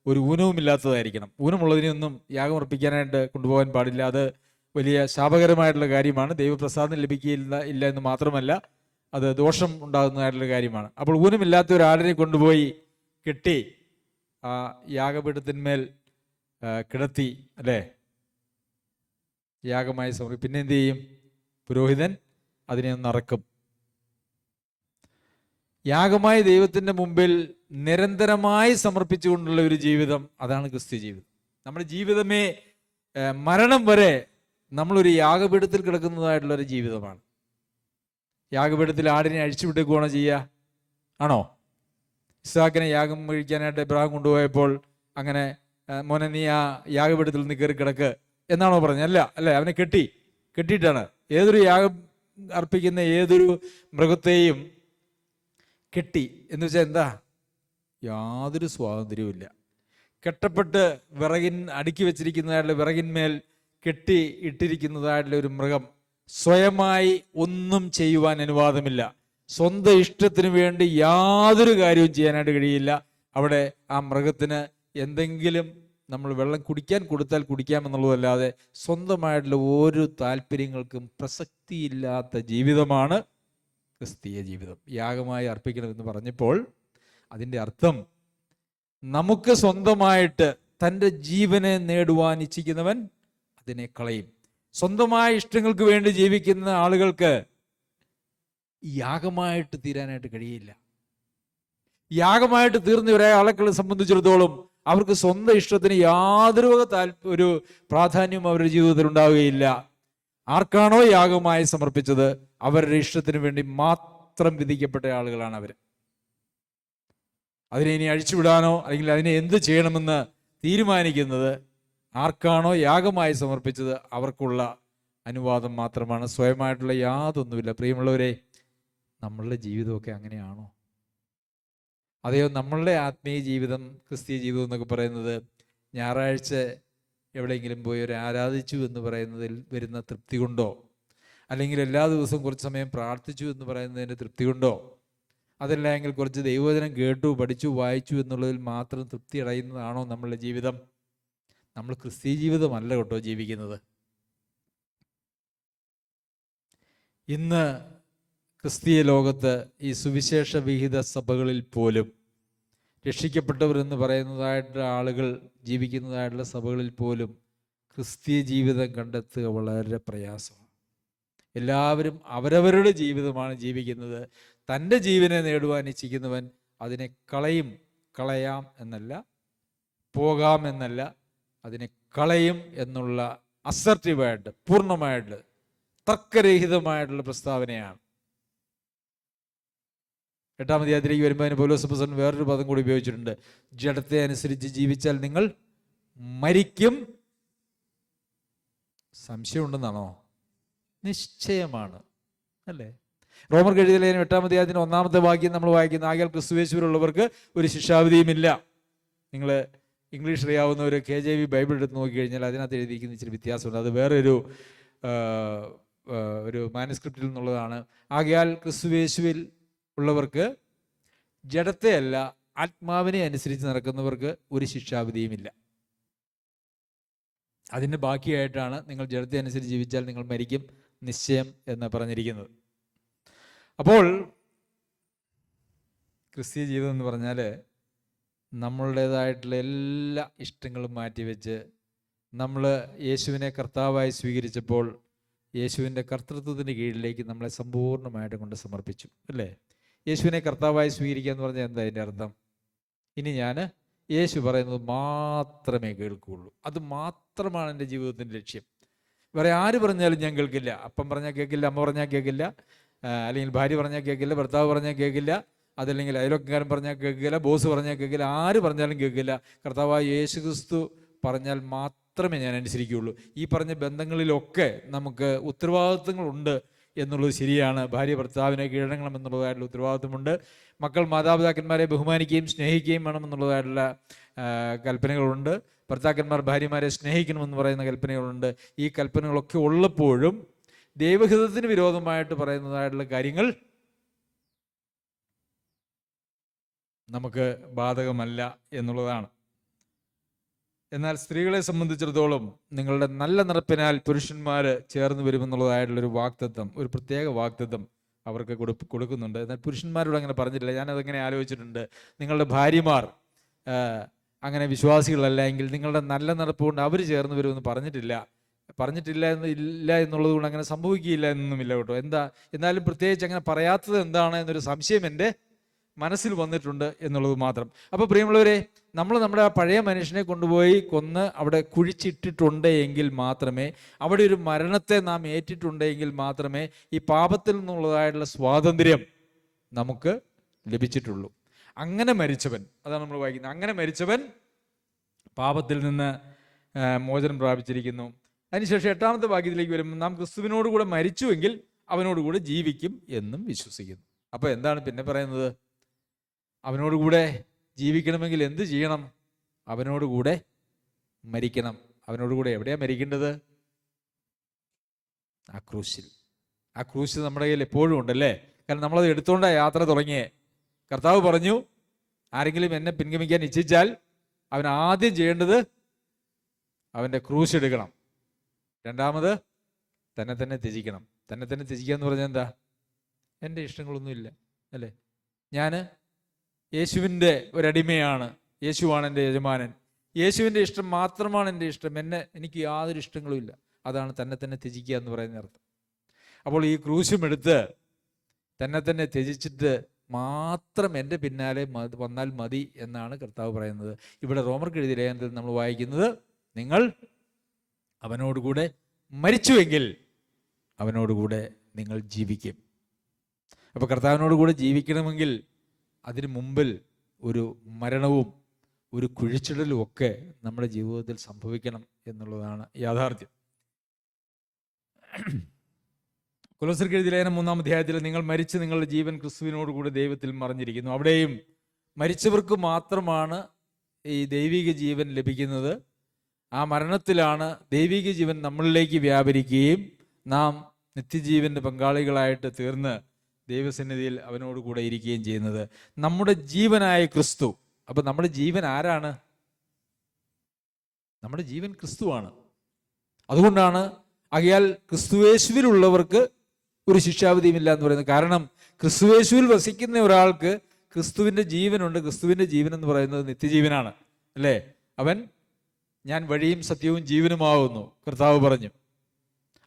ഒരു ഊനവുമില്ലാത്തതായിരിക്കണം. ഊനമുള്ളതിനൊന്നും യാഗമർപ്പിക്കാനായിട്ട് കൊണ്ടുപോകാൻ പാടില്ല. അത് വലിയ ശാപകരമായിട്ടുള്ള കാര്യമാണ്. ദൈവപ്രസാദം ലഭിക്കില്ല എന്ന് മാത്രമല്ല, അത് ദോഷം ഉണ്ടാകുന്നതായിട്ടുള്ള കാര്യമാണ്. അപ്പോൾ ഊനമില്ലാത്ത ഒരാളിനെ കൊണ്ടുപോയി കെട്ടി ആ യാഗപീഠത്തിന്മേൽ കിടത്തി, അല്ലേ, യാഗമായി സമർപ്പിക്കും. പിന്നെ എന്ത് ചെയ്യും? പുരോഹിതൻ അതിനെ ഒന്ന് അറക്കും. യാഗമായി ദൈവത്തിൻ്റെ മുമ്പിൽ നിരന്തരമായി സമർപ്പിച്ചുകൊണ്ടുള്ള ഒരു ജീവിതം, അതാണ് ക്രിസ്ത്യ ജീവിതം. നമ്മുടെ ജീവിതമേ മരണം വരെ നമ്മളൊരു യാഗപീഠത്തിൽ കിടക്കുന്നതായിട്ടുള്ളൊരു ജീവിതമാണ്. യാഗപീഠത്തിൽ ആടിനെ അഴിച്ചുവിട്ടേക്കുവാണോ ചെയ്യുക? ആണോ? ഇസ്ഹാക്കിനെ യാഗം കഴിക്കാനായിട്ട് എബ്രഹാം കൊണ്ടുപോയപ്പോൾ അങ്ങനെ മോനെ നീ ആ യാഗപീഠത്തിൽ നിന്ന് കയറി കിടക്ക് എന്നാണോ പറഞ്ഞത്? അല്ലേ, അവനെ കെട്ടിയിട്ടാണ്. ഏതൊരു യാഗം അർപ്പിക്കുന്ന ഏതൊരു മൃഗത്തെയും കെട്ടി എന്ന് വെച്ചാൽ എന്താ? യാതൊരു സ്വാതന്ത്ര്യവും ഇല്ല. കെട്ടപ്പെട്ട് അടുക്കി വെച്ചിരിക്കുന്നതായിട്ടുള്ള വിറകിന്മേൽ കെട്ടി ഇട്ടിരിക്കുന്നതായിട്ടുള്ള ഒരു മൃഗം സ്വയമായി ഒന്നും ചെയ്യുവാൻ അനുവാദമില്ല. സ്വന്തം ഇഷ്ടത്തിന് വേണ്ടി യാതൊരു കാര്യവും ചെയ്യാനായിട്ട് കഴിയില്ല. അവിടെ ആ മൃഗത്തിന് എന്തെങ്കിലും നമ്മൾ വെള്ളം കുടിക്കാൻ കൊടുത്താൽ കുടിക്കാമെന്നുള്ളതല്ലാതെ സ്വന്തമായിട്ടുള്ള ഓരോ താല്പര്യങ്ങൾക്കും പ്രസക്തിയില്ലാത്ത ജീവിതമാണ് ക്രിസ്തീയ ജീവിതം. യാഗമായി അർപ്പിക്കണമെന്ന് പറഞ്ഞപ്പോൾ അതിൻ്റെ അർത്ഥം, നമുക്ക് സ്വന്തമായിട്ട് തൻ്റെ ജീവനെ നേടുവാൻ ഇച്ഛിക്കുന്നവൻ അതിനെ കളയും. സ്വന്തമായ ഇഷ്ടങ്ങൾക്ക് വേണ്ടി ജീവിക്കുന്ന ആളുകൾക്ക് യാഗമായിട്ട് തീരാനായിട്ട് കഴിയില്ല. യാഗമായിട്ട് തീർന്ന ഒരാളെ സംബന്ധിച്ചിടത്തോളം അവർക്ക് സ്വന്തം ഇഷ്ടത്തിന് യാതൊരു ഒരു പ്രാധാന്യവും അവരുടെ ജീവിതത്തിൽ ഉണ്ടാവുകയില്ല. ആർക്കാണോ യാഗമായി സമർപ്പിച്ചത് അവരുടെ ഇഷ്ടത്തിന് വേണ്ടി മാത്രം വിധിക്കപ്പെട്ട ആളുകളാണ് അവർ. അതിനെ ഇനി അഴിച്ചുവിടാനോ അല്ലെങ്കിൽ അതിനെ എന്ത് ചെയ്യണമെന്ന് തീരുമാനിക്കുന്നത് ആർക്കാണോ യാഗമായി സമർപ്പിച്ചത് അവർക്കുള്ള അനുവാദം മാത്രമാണ്. സ്വയമായിട്ടുള്ള യാതൊന്നുമില്ല. പ്രിയമുള്ളവരെ, നമ്മളുടെ ജീവിതമൊക്കെ അങ്ങനെയാണോ? അതെയോ നമ്മളുടെ ആത്മീയ ജീവിതം, ക്രിസ്തീയ ജീവിതം എന്നൊക്കെ പറയുന്നത് ഞായറാഴ്ച എവിടെയെങ്കിലും പോയി ഒരു ആരാധിച്ചു എന്ന് പറയുന്നതിൽ വരുന്ന തൃപ്തി കൊണ്ടോ, അല്ലെങ്കിൽ എല്ലാ ദിവസവും കുറച്ച് സമയം പ്രാർത്ഥിച്ചു എന്ന് പറയുന്നതിൻ്റെ തൃപ്തി കൊണ്ടോ, അതല്ല എങ്കിൽ കുറച്ച് ദൈവവചനം കേട്ടു, പഠിച്ചു, വായിച്ചു എന്നുള്ളതിൽ മാത്രം തൃപ്തി അടയുന്നതാണോ നമ്മളുടെ ജീവിതം? നമ്മൾ ക്രിസ്തീയ ജീവിതമല്ല കേട്ടോ ജീവിക്കുന്നത്. ഇന്ന് ക്രിസ്തീയ ലോകത്ത് ഈ സുവിശേഷ വിഹിത സഭകളിൽ പോലും രക്ഷിക്കപ്പെട്ടവർ എന്ന് പറയുന്നതായിട്ടുള്ള ആളുകൾ ജീവിക്കുന്നതായിട്ടുള്ള സഭകളിൽ പോലും ക്രിസ്തീയ ജീവിതം കണ്ടെത്തുക വളരെ പ്രയാസമാണ്. എല്ലാവരും അവരവരുടെ ജീവിതമാണ് ജീവിക്കുന്നത്. തൻ്റെ ജീവനെ നേടുവാൻ ഇച്ഛിക്കുന്നവൻ അതിനെ കളയാം എന്നല്ല, പോകാം എന്നല്ല, അതിനെ കളയും എന്നുള്ള അസർട്ടീവായിട്ട്, പൂർണ്ണമായിട്ട്, തർക്കരഹിതമായിട്ടുള്ള പ്രസ്താവനയാണ്. 8-ാം അധ്യായത്തിലേക്ക് വരുമ്പോൾ അതിന് പൗലോസ് അപ്പോസ്തലൻ വേറൊരു പദം കൂടി ഉപയോഗിച്ചിട്ടുണ്ട്. ജഡത്തെ അനുസരിച്ച് ജീവിച്ചാൽ നിങ്ങൾ മരിക്കും. സംശയമുണ്ടെന്നാണോ? നിശ്ചയമാണ്, അല്ലേ? റോമർക്ക് എഴുതിയ ലേഖനം 8-ാം അധ്യായത്തിന് 1-ാമത്തെ വാക്യം നമ്മൾ വായിക്കുന്ന, ആകയാൽ ക്രിസ്തുയേശുവിലുള്ളവർക്ക് ഒരു ശിക്ഷാവിധിയുമില്ല. നിങ്ങൾ ഇംഗ്ലീഷ് അറിയാവുന്ന ഒരു KJV ബൈബിൾ എടുത്ത് നോക്കിക്കഴിഞ്ഞാൽ അതിനകത്ത് എഴുതിയിരിക്കുന്ന ഇച്ചിരി വ്യത്യാസമുണ്ട്. അത് വേറൊരു ഒരു മാനുസ്ക്രിപ്റ്റിൽ നിന്നുള്ളതാണ്. ആകയാൽ ക്രിസ്തുയേശുവിൽ ഉള്ളവർക്ക്, ജഡത്തെ അല്ല ആത്മാവിനെ അനുസരിച്ച് നടക്കുന്നവർക്ക് ഒരു ശിക്ഷാവിധിയുമില്ല. അതിന് ബാക്കിയായിട്ടാണ് നിങ്ങൾ ജഡത്തെ അനുസരിച്ച് ജീവിച്ചാൽ നിങ്ങൾ മരിക്കും നിശ്ചയം എന്ന് പറഞ്ഞിരിക്കുന്നത്. അപ്പോൾ ക്രിസ്തീയ ജീവിതം എന്ന് പറഞ്ഞാൽ നമ്മളുടേതായിട്ടുള്ള എല്ലാ ഇഷ്ടങ്ങളും മാറ്റിവെച്ച് നമ്മൾ യേശുവിനെ കർത്താവായി സ്വീകരിച്ചപ്പോൾ യേശുവിൻ്റെ കർത്തൃത്വത്തിൻ്റെ കീഴിലേക്ക് നമ്മളെ സമ്പൂർണ്ണമായിട്ട് കൊണ്ട് സമർപ്പിച്ചു, അല്ലേ? യേശുവിനെ കർത്താവായി സ്വീകരിക്കുക എന്ന് പറഞ്ഞാൽ എന്താ അതിൻ്റെ അർത്ഥം? ഇനി ഞാൻ യേശു പറയുന്നത് മാത്രമേ കേൾക്കുകയുള്ളൂ, അത് മാത്രമാണ് എൻ്റെ ജീവിതത്തിൻ്റെ ലക്ഷ്യം. വേറെ ആര് പറഞ്ഞാലും ഞാൻ കേൾക്കില്ല. അപ്പം പറഞ്ഞാൽ കേൾക്കില്ല, അമ്മ പറഞ്ഞാൽ കേൾക്കില്ല, അല്ലെങ്കിൽ ഭാര്യ പറഞ്ഞാൽ കേൾക്കില്ല, ഭർത്താവ് പറഞ്ഞാൽ കേൾക്കില്ല, അതല്ലെങ്കിൽ അയൽവക്കക്കാരൻ പറഞ്ഞാൽ കേൾക്കില്ല, ബോസ് പറഞ്ഞാൽ കേൾക്കില്ല, ആര് പറഞ്ഞാലും കേൾക്കില്ല. കർത്താവായ യേശു ക്രിസ്തു പറഞ്ഞാൽ മാത്രമേ ഞാൻ അനുസരിക്കുകയുള്ളൂ. ഈ പറഞ്ഞ ബന്ധങ്ങളിലൊക്കെ നമുക്ക് ഉത്തരവാദിത്വങ്ങളുണ്ട് എന്നുള്ളത് ശരിയാണ്. ഭാര്യ ഭർത്താവിനെ കീഴടങ്ങണം എന്നുള്ളതായിട്ടുള്ള ഉത്തരവാദിത്വമുണ്ട്. മക്കൾ മാതാപിതാക്കന്മാരെ ബഹുമാനിക്കുകയും സ്നേഹിക്കുകയും വേണമെന്നുള്ളതായിട്ടുള്ള കൽപ്പനകളുണ്ട്. ഭർത്താക്കന്മാർ ഭാര്യമാരെ സ്നേഹിക്കണമെന്ന് പറയുന്ന കൽപ്പനകളുണ്ട്. ഈ കൽപ്പനകളൊക്കെ ഉള്ളപ്പോഴും ദൈവഹിതത്തിന് വിരോധമായിട്ട് പറയുന്നതായിട്ടുള്ള കാര്യങ്ങൾ നമുക്ക് ബാധകമല്ല എന്നുള്ളതാണ്. എന്നാൽ സ്ത്രീകളെ സംബന്ധിച്ചിടത്തോളം നിങ്ങളുടെ നല്ല നടപ്പിനാൽ പുരുഷന്മാർ ചേർന്ന് വരുമെന്നുള്ളതായിട്ടുള്ളൊരു വാഗ്ദത്തം, ഒരു പ്രത്യേക വാഗ്ദത്തം അവർക്ക് കൊടുക്കുന്നുണ്ട്. എന്നാൽ പുരുഷന്മാരോട് അങ്ങനെ പറഞ്ഞിട്ടില്ല. ഞാനതങ്ങനെ ആലോചിച്ചിട്ടുണ്ട്. നിങ്ങളുടെ ഭാര്യമാർ അങ്ങനെ വിശ്വാസികളല്ല എങ്കിൽ നിങ്ങളുടെ നല്ല നടപ്പ് കൊണ്ട് അവർ ചേർന്ന് വരുമെന്ന് പറഞ്ഞിട്ടില്ല എന്നുള്ളത് കൊണ്ട് അങ്ങനെ സംഭവിക്കുകയില്ല എന്നൊന്നുമില്ല കേട്ടോ. എന്നാലും പ്രത്യേകിച്ച് അങ്ങനെ പറയാത്തത് എന്താണ് എന്നൊരു സംശയം എൻ്റെ മനസ്സിൽ വന്നിട്ടുണ്ട് എന്നുള്ളത് മാത്രം. അപ്പോൾ പ്രിയമുള്ളവരെ, നമ്മൾ നമ്മുടെ ആ പഴയ മനുഷ്യനെ കൊണ്ടുപോയി കൊന്ന് അവിടെ കുഴിച്ചിട്ടിട്ടുണ്ട് എങ്കിൽ മാത്രമേ, അവിടെ ഒരു മരണത്തെ നാം ഏറ്റിട്ടുണ്ടെങ്കിൽ മാത്രമേ ഈ പാപത്തിൽ നിന്നുള്ളതായിട്ടുള്ള സ്വാതന്ത്ര്യം നമുക്ക് ലഭിച്ചിട്ടുള്ളൂ. അങ്ങനെ മരിച്ചവൻ, അതാണ് നമ്മൾ വായിക്കുന്നത്, അങ്ങനെ മരിച്ചവൻ പാപത്തിൽ നിന്ന് മോചനം പ്രാപിച്ചിരിക്കുന്നു. അതിനുശേഷം 8-ാമത്തെ വാക്യത്തിലേക്ക് വരുമ്പോൾ, നാം ക്രിസ്തുവിനോടുകൂടെ മരിച്ചുവെങ്കിൽ അവനോടുകൂടെ ജീവിക്കും എന്നും വിശ്വസിക്കുന്നു. അപ്പോൾ എന്താണ് പിന്നെ പറയുന്നത്? അവനോടുകൂടെ ജീവിക്കണമെങ്കിൽ എന്ത് ചെയ്യണം? അവനോടുകൂടെ മരിക്കണം. അവനോടുകൂടെ എവിടെയാണ് മരിക്കേണ്ടത്? ആ ക്രൂശിൽ. ആ ക്രൂശ് നമ്മുടെ കയ്യിൽ എപ്പോഴും ഉണ്ടല്ലേ? കാരണം നമ്മളത് എടുത്തുകൊണ്ടാണ് യാത്ര തുടങ്ങിയേ. കർത്താവ് പറഞ്ഞു, ആരെങ്കിലും എന്നെ പിൻഗമിക്കാൻ ഇച്ഛിച്ചാൽ അവൻ ആദ്യം ചെയ്യേണ്ടത് അവൻ്റെ ക്രൂശ് എടുക്കണം. രണ്ടാമത് തന്നെ ത്യജിക്കണം. തന്നെ ത്യജിക്കുക എന്ന് പറഞ്ഞാൽ എന്താ? എൻ്റെ ഇഷ്ടങ്ങളൊന്നുമില്ല, അല്ലേ? ഞാൻ യേശുവിൻ്റെ ഒരടിമയാണ്, യേശുവാണ് എൻ്റെ യജമാനൻ, യേശുവിൻ്റെ ഇഷ്ടം മാത്രമാണ് എൻ്റെ ഇഷ്ടം, എനിക്ക് യാതൊരു ഇഷ്ടങ്ങളും ഇല്ല. അതാണ് തന്നെ ത്യജിക്കുക എന്ന് പറയുന്ന അർത്ഥം. അപ്പോൾ ഈ ക്രൂശും എടുത്ത് തന്നെ ത്യജിച്ചിട്ട് മാത്രം എൻ്റെ പിന്നാലെ വന്നാൽ മതി എന്നാണ് കർത്താവ് പറയുന്നത്. ഇവിടെ റോമർക്ക് എഴുതിയ ലേഖനത്തിൽ നമ്മൾ വായിക്കുന്നത്, നിങ്ങൾ അവനോടുകൂടെ മരിച്ചുവെങ്കിൽ അവനോടുകൂടെ നിങ്ങൾ ജീവിക്കും. അപ്പോൾ കർത്താവിനോടുകൂടെ ജീവിക്കണമെങ്കിൽ അതിനു മുമ്പിൽ ഒരു മരണവും ഒരു കുഴിച്ചിടലും ഒക്കെ നമ്മുടെ ജീവിതത്തിൽ സംഭവിക്കണം എന്നുള്ളതാണ് യാഥാർത്ഥ്യം. കൊലോസ്യർക്ക് എഴുതിയ ലേഖനം 3-ാം അധ്യായത്തിൽ, നിങ്ങൾ മരിച്ച് നിങ്ങളുടെ ജീവൻ ക്രിസ്തുവിനോടുകൂടി ദൈവത്തിൽ മറഞ്ഞിരിക്കുന്നു. അവിടെയും മരിച്ചവർക്ക് മാത്രമാണ് ഈ ദൈവിക ജീവൻ ലഭിക്കുന്നത്. ആ മരണത്തിലാണ് ദൈവിക ജീവൻ നമ്മളിലേക്ക് വ്യാപരിക്കുകയും നാം നിത്യജീവൻ്റെ പങ്കാളികളായിട്ട് തീർന്ന് ദൈവസന്നിധിയിൽ അവനോടുകൂടെ ഇരിക്കുകയും ചെയ്യുന്നത്. നമ്മുടെ ജീവനായ ക്രിസ്തു. അപ്പം നമ്മുടെ ജീവൻ ആരാണ്? നമ്മുടെ ജീവൻ ക്രിസ്തുവാണ്. അതുകൊണ്ടാണ് ആകയാൽ ക്രിസ്തുയേശുവിലുള്ളവർക്ക് ഒരു ശിക്ഷാവിധിയുമില്ല എന്ന് പറയുന്നത്. കാരണം ക്രിസ്തുയേശുവിൽ വസിക്കുന്ന ഒരാൾക്ക് ക്രിസ്തുവിൻ്റെ ജീവനുണ്ട്. ക്രിസ്തുവിൻ്റെ ജീവൻ എന്ന് പറയുന്നത് നിത്യജീവനാണ്, അല്ലേ? അവൻ ഞാൻ വഴിയും സത്യവും ജീവനുമാകുന്നു, കർത്താവ് പറഞ്ഞു.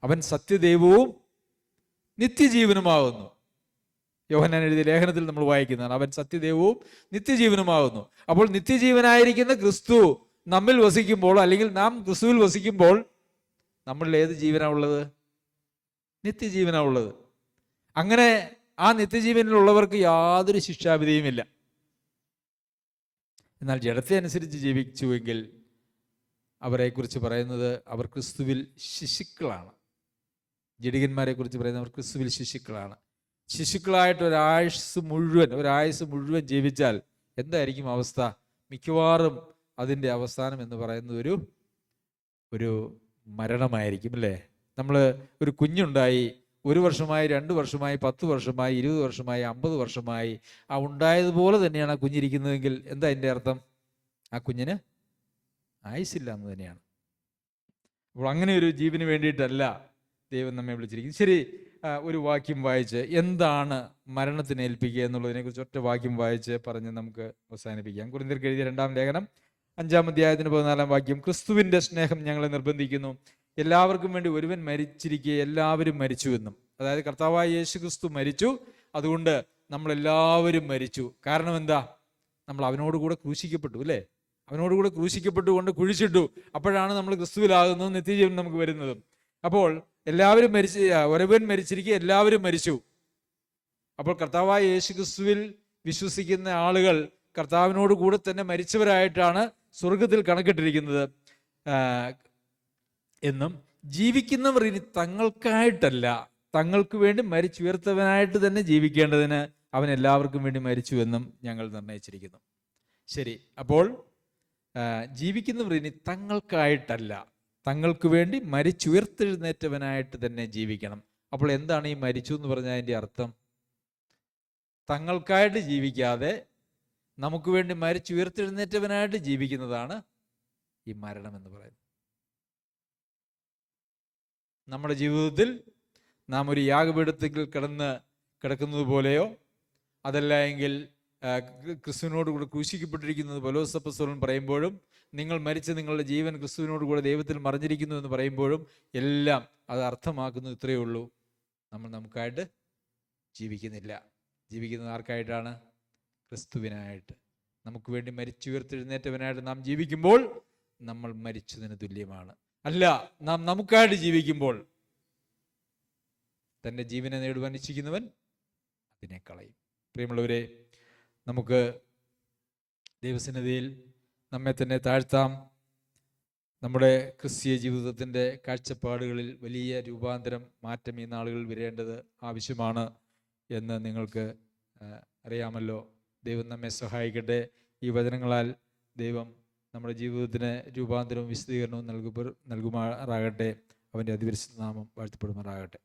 അവൻ സത്യദൈവവും നിത്യജീവനുമാകുന്നു. യോഹന്നാൻ എഴുതിയ ലേഖനത്തിൽ നമ്മൾ വായിക്കുന്നതാണ്, അവൻ സത്യദൈവവും നിത്യജീവനുമാകുന്നു. അപ്പോൾ നിത്യജീവനായിരിക്കുന്ന ക്രിസ്തു നമ്മിൽ വസിക്കുമ്പോൾ, അല്ലെങ്കിൽ നാം ക്രിസ്തുവിൽ വസിക്കുമ്പോൾ, നമ്മളിൽ ഏത് ജീവനാണ് ഉള്ളത്? നിത്യജീവനാണ് ഉള്ളത്. അങ്ങനെ ആ നിത്യജീവനിലുള്ളവർക്ക് യാതൊരു ശിക്ഷാവിധിയുമില്ല. എന്നാൽ ജഡത്തെ അനുസരിച്ച് ജീവിച്ചുവെങ്കിൽ അവരെക്കുറിച്ച് പറയുന്നത് അവർ ക്രിസ്തുവിൽ ശിശുക്കളാണ്. ജഡികന്മാരെ കുറിച്ച് പറയുന്നത് അവർ ക്രിസ്തുവിൽ ശിശുക്കളാണ്. ശിശുക്കളായിട്ട് ഒരായുസ് മുഴുവൻ ജീവിച്ചാൽ എന്തായിരിക്കും അവസ്ഥ? മിക്കവാറും അതിൻ്റെ അവസാനം എന്ന് പറയുന്നത് ഒരു മരണമായിരിക്കും, അല്ലേ? നമ്മൾ ഒരു കുഞ്ഞുണ്ടായി 1 വർഷമായി, 2 വർഷമായി, 10 വർഷമായി, 20 വർഷമായി, 50 വർഷമായി, ആ ഉണ്ടായതുപോലെ തന്നെയാണ് ആ കുഞ്ഞിരിക്കുന്നതെങ്കിൽ എന്താ അതിൻ്റെ അർത്ഥം? ആ കുഞ്ഞിന് ആയുസില്ല എന്ന് തന്നെയാണ്. അപ്പോൾ അങ്ങനെ ഒരു ജീവന് വേണ്ടിയിട്ടല്ല ദൈവം നമ്മെ വിളിച്ചിരിക്കുന്നത്. ശരി, ഒരു വാക്യം വായിച്ച് എന്താണ് മരണത്തിന് ഏൽപ്പിക്കുക എന്നുള്ളതിനെക്കുറിച്ച് ഒറ്റ വാക്യം വായിച്ച് പറഞ്ഞ് നമുക്ക് അവസാനിപ്പിക്കാം. കൊരിന്ത്യർക്ക് എഴുതിയ 2-ാം ലേഖനം 5-ാം അധ്യായത്തിന് 14-ാം വാക്യം. ക്രിസ്തുവിൻ്റെ സ്നേഹം ഞങ്ങളെ നിർബന്ധിക്കുന്നു, എല്ലാവർക്കും വേണ്ടി ഒരുവൻ മരിച്ചിരിക്കെ എല്ലാവരും മരിച്ചുവെന്നും. അതായത് കർത്താവായ യേശു ക്രിസ്തു മരിച്ചു, അതുകൊണ്ട് നമ്മളെല്ലാവരും മരിച്ചു. കാരണം എന്താ? നമ്മൾ അവനോടുകൂടെ ക്രൂശിക്കപ്പെട്ടു, അല്ലേ? അവനോടുകൂടെ ക്രൂശിക്കപ്പെട്ടുകൊണ്ട് കുഴിച്ചിട്ടു. അപ്പോഴാണ് നമ്മൾ ക്രിസ്തുവിലാകുന്നതും നിത്യജീവൻ നമുക്ക് വരുന്നതും. അപ്പോൾ എല്ലാവരും ഒരുവൻ മരിച്ചിരിക്കെ എല്ലാവരും മരിച്ചു. അപ്പോൾ കർത്താവായ യേശു ക്രിസ്തുവിൽ വിശ്വസിക്കുന്ന ആളുകൾ കർത്താവിനോട് കൂടെ തന്നെ മരിച്ചവരായിട്ടാണ് സ്വർഗത്തിൽ കണക്കിട്ടിരിക്കുന്നത് എന്നും, ജീവിക്കുന്നവർ ഇനി തങ്ങൾക്കായിട്ടല്ല, തങ്ങൾക്ക് വേണ്ടി മരിച്ചുയർത്തവനായിട്ട് തന്നെ ജീവിക്കേണ്ടതിന് അവൻ എല്ലാവർക്കും വേണ്ടി മരിച്ചു എന്നും ഞങ്ങൾ നിർണയിച്ചിരിക്കുന്നു. ശരി, അപ്പോൾ ജീവിക്കുന്നവർ ഇനി തങ്ങൾക്കായിട്ടല്ല, തങ്ങൾക്ക് വേണ്ടി മരിച്ചുയർത്തെഴുന്നേറ്റവനായിട്ട് തന്നെ ജീവിക്കണം. അപ്പോൾ എന്താണ് ഈ മരിച്ചു എന്ന് പറഞ്ഞാൽ അതിൻ്റെ അർത്ഥം? തങ്ങൾക്കായിട്ട് ജീവിക്കാതെ നമുക്ക് വേണ്ടി മരിച്ചുയർത്തെഴുന്നേറ്റവനായിട്ട് ജീവിക്കുന്നതാണ് ഈ മരണം എന്ന് പറയുന്നത്. നമ്മുടെ ജീവിതത്തിൽ നാം ഒരു യാഗപീഠത്തിൽ കിടക്കുന്നത് പോലെയോ, അതല്ല എങ്കിൽ ക്രിസ്തുവിനോട് കൂടെ ക്രൂശിക്കപ്പെട്ടിരിക്കുന്നത് പൗലോസ് അപ്പോസ്തലൻ പറയുമ്പോഴും, നിങ്ങൾ മരിച്ച നിങ്ങളുടെ ജീവൻ ക്രിസ്തുവിനോട് കൂടെ ദൈവത്തിൽ മറിഞ്ഞിരിക്കുന്നു എന്ന് പറയുമ്പോഴും എല്ലാം അത് അർത്ഥമാക്കുന്നത് ഇത്രയേ ഉള്ളൂ: നമ്മൾ നമുക്കായിട്ട് ജീവിക്കുന്നില്ല. ജീവിക്കുന്നത് ആർക്കായിട്ടാണ്? ക്രിസ്തുവിനായിട്ട്. നമുക്ക് വേണ്ടി മരിച്ചുയർത്തെഴുന്നേറ്റവനായിട്ട് നാം ജീവിക്കുമ്പോൾ നമ്മൾ മരിച്ചതിന് തുല്യമാണ്. അല്ല, നാം നമുക്കായിട്ട് ജീവിക്കുമ്പോൾ തൻ്റെ ജീവനെ നേടുവാൻ ഇച്ഛിക്കുന്നവൻ അതിനെ കളയും. പ്രിയമുള്ളവരെ, നമുക്ക് ദൈവസന്നിധിയിൽ നമ്മെ തന്നെ താഴ്ത്താം. നമ്മുടെ ക്രിസ്തീയ ജീവിതത്തിൻ്റെ കാഴ്ചപ്പാടുകളിൽ വലിയ രൂപാന്തരം, മാറ്റം ഈ നാളുകളിൽ വരേണ്ടത് ആവശ്യമാണ് എന്ന് നിങ്ങൾക്ക് അറിയാമല്ലോ. ദൈവം നമ്മെ സഹായിക്കട്ടെ. ഈ വചനങ്ങളാൽ ദൈവം നമ്മുടെ ജീവിതത്തിന് രൂപാന്തരവും വിശദീകരണവും നൽകുമാറാകട്ടെ. അവൻ്റെ അതിപരിശുദ്ധ നാമം വാഴ്ത്തപ്പെടുമാറാകട്ടെ.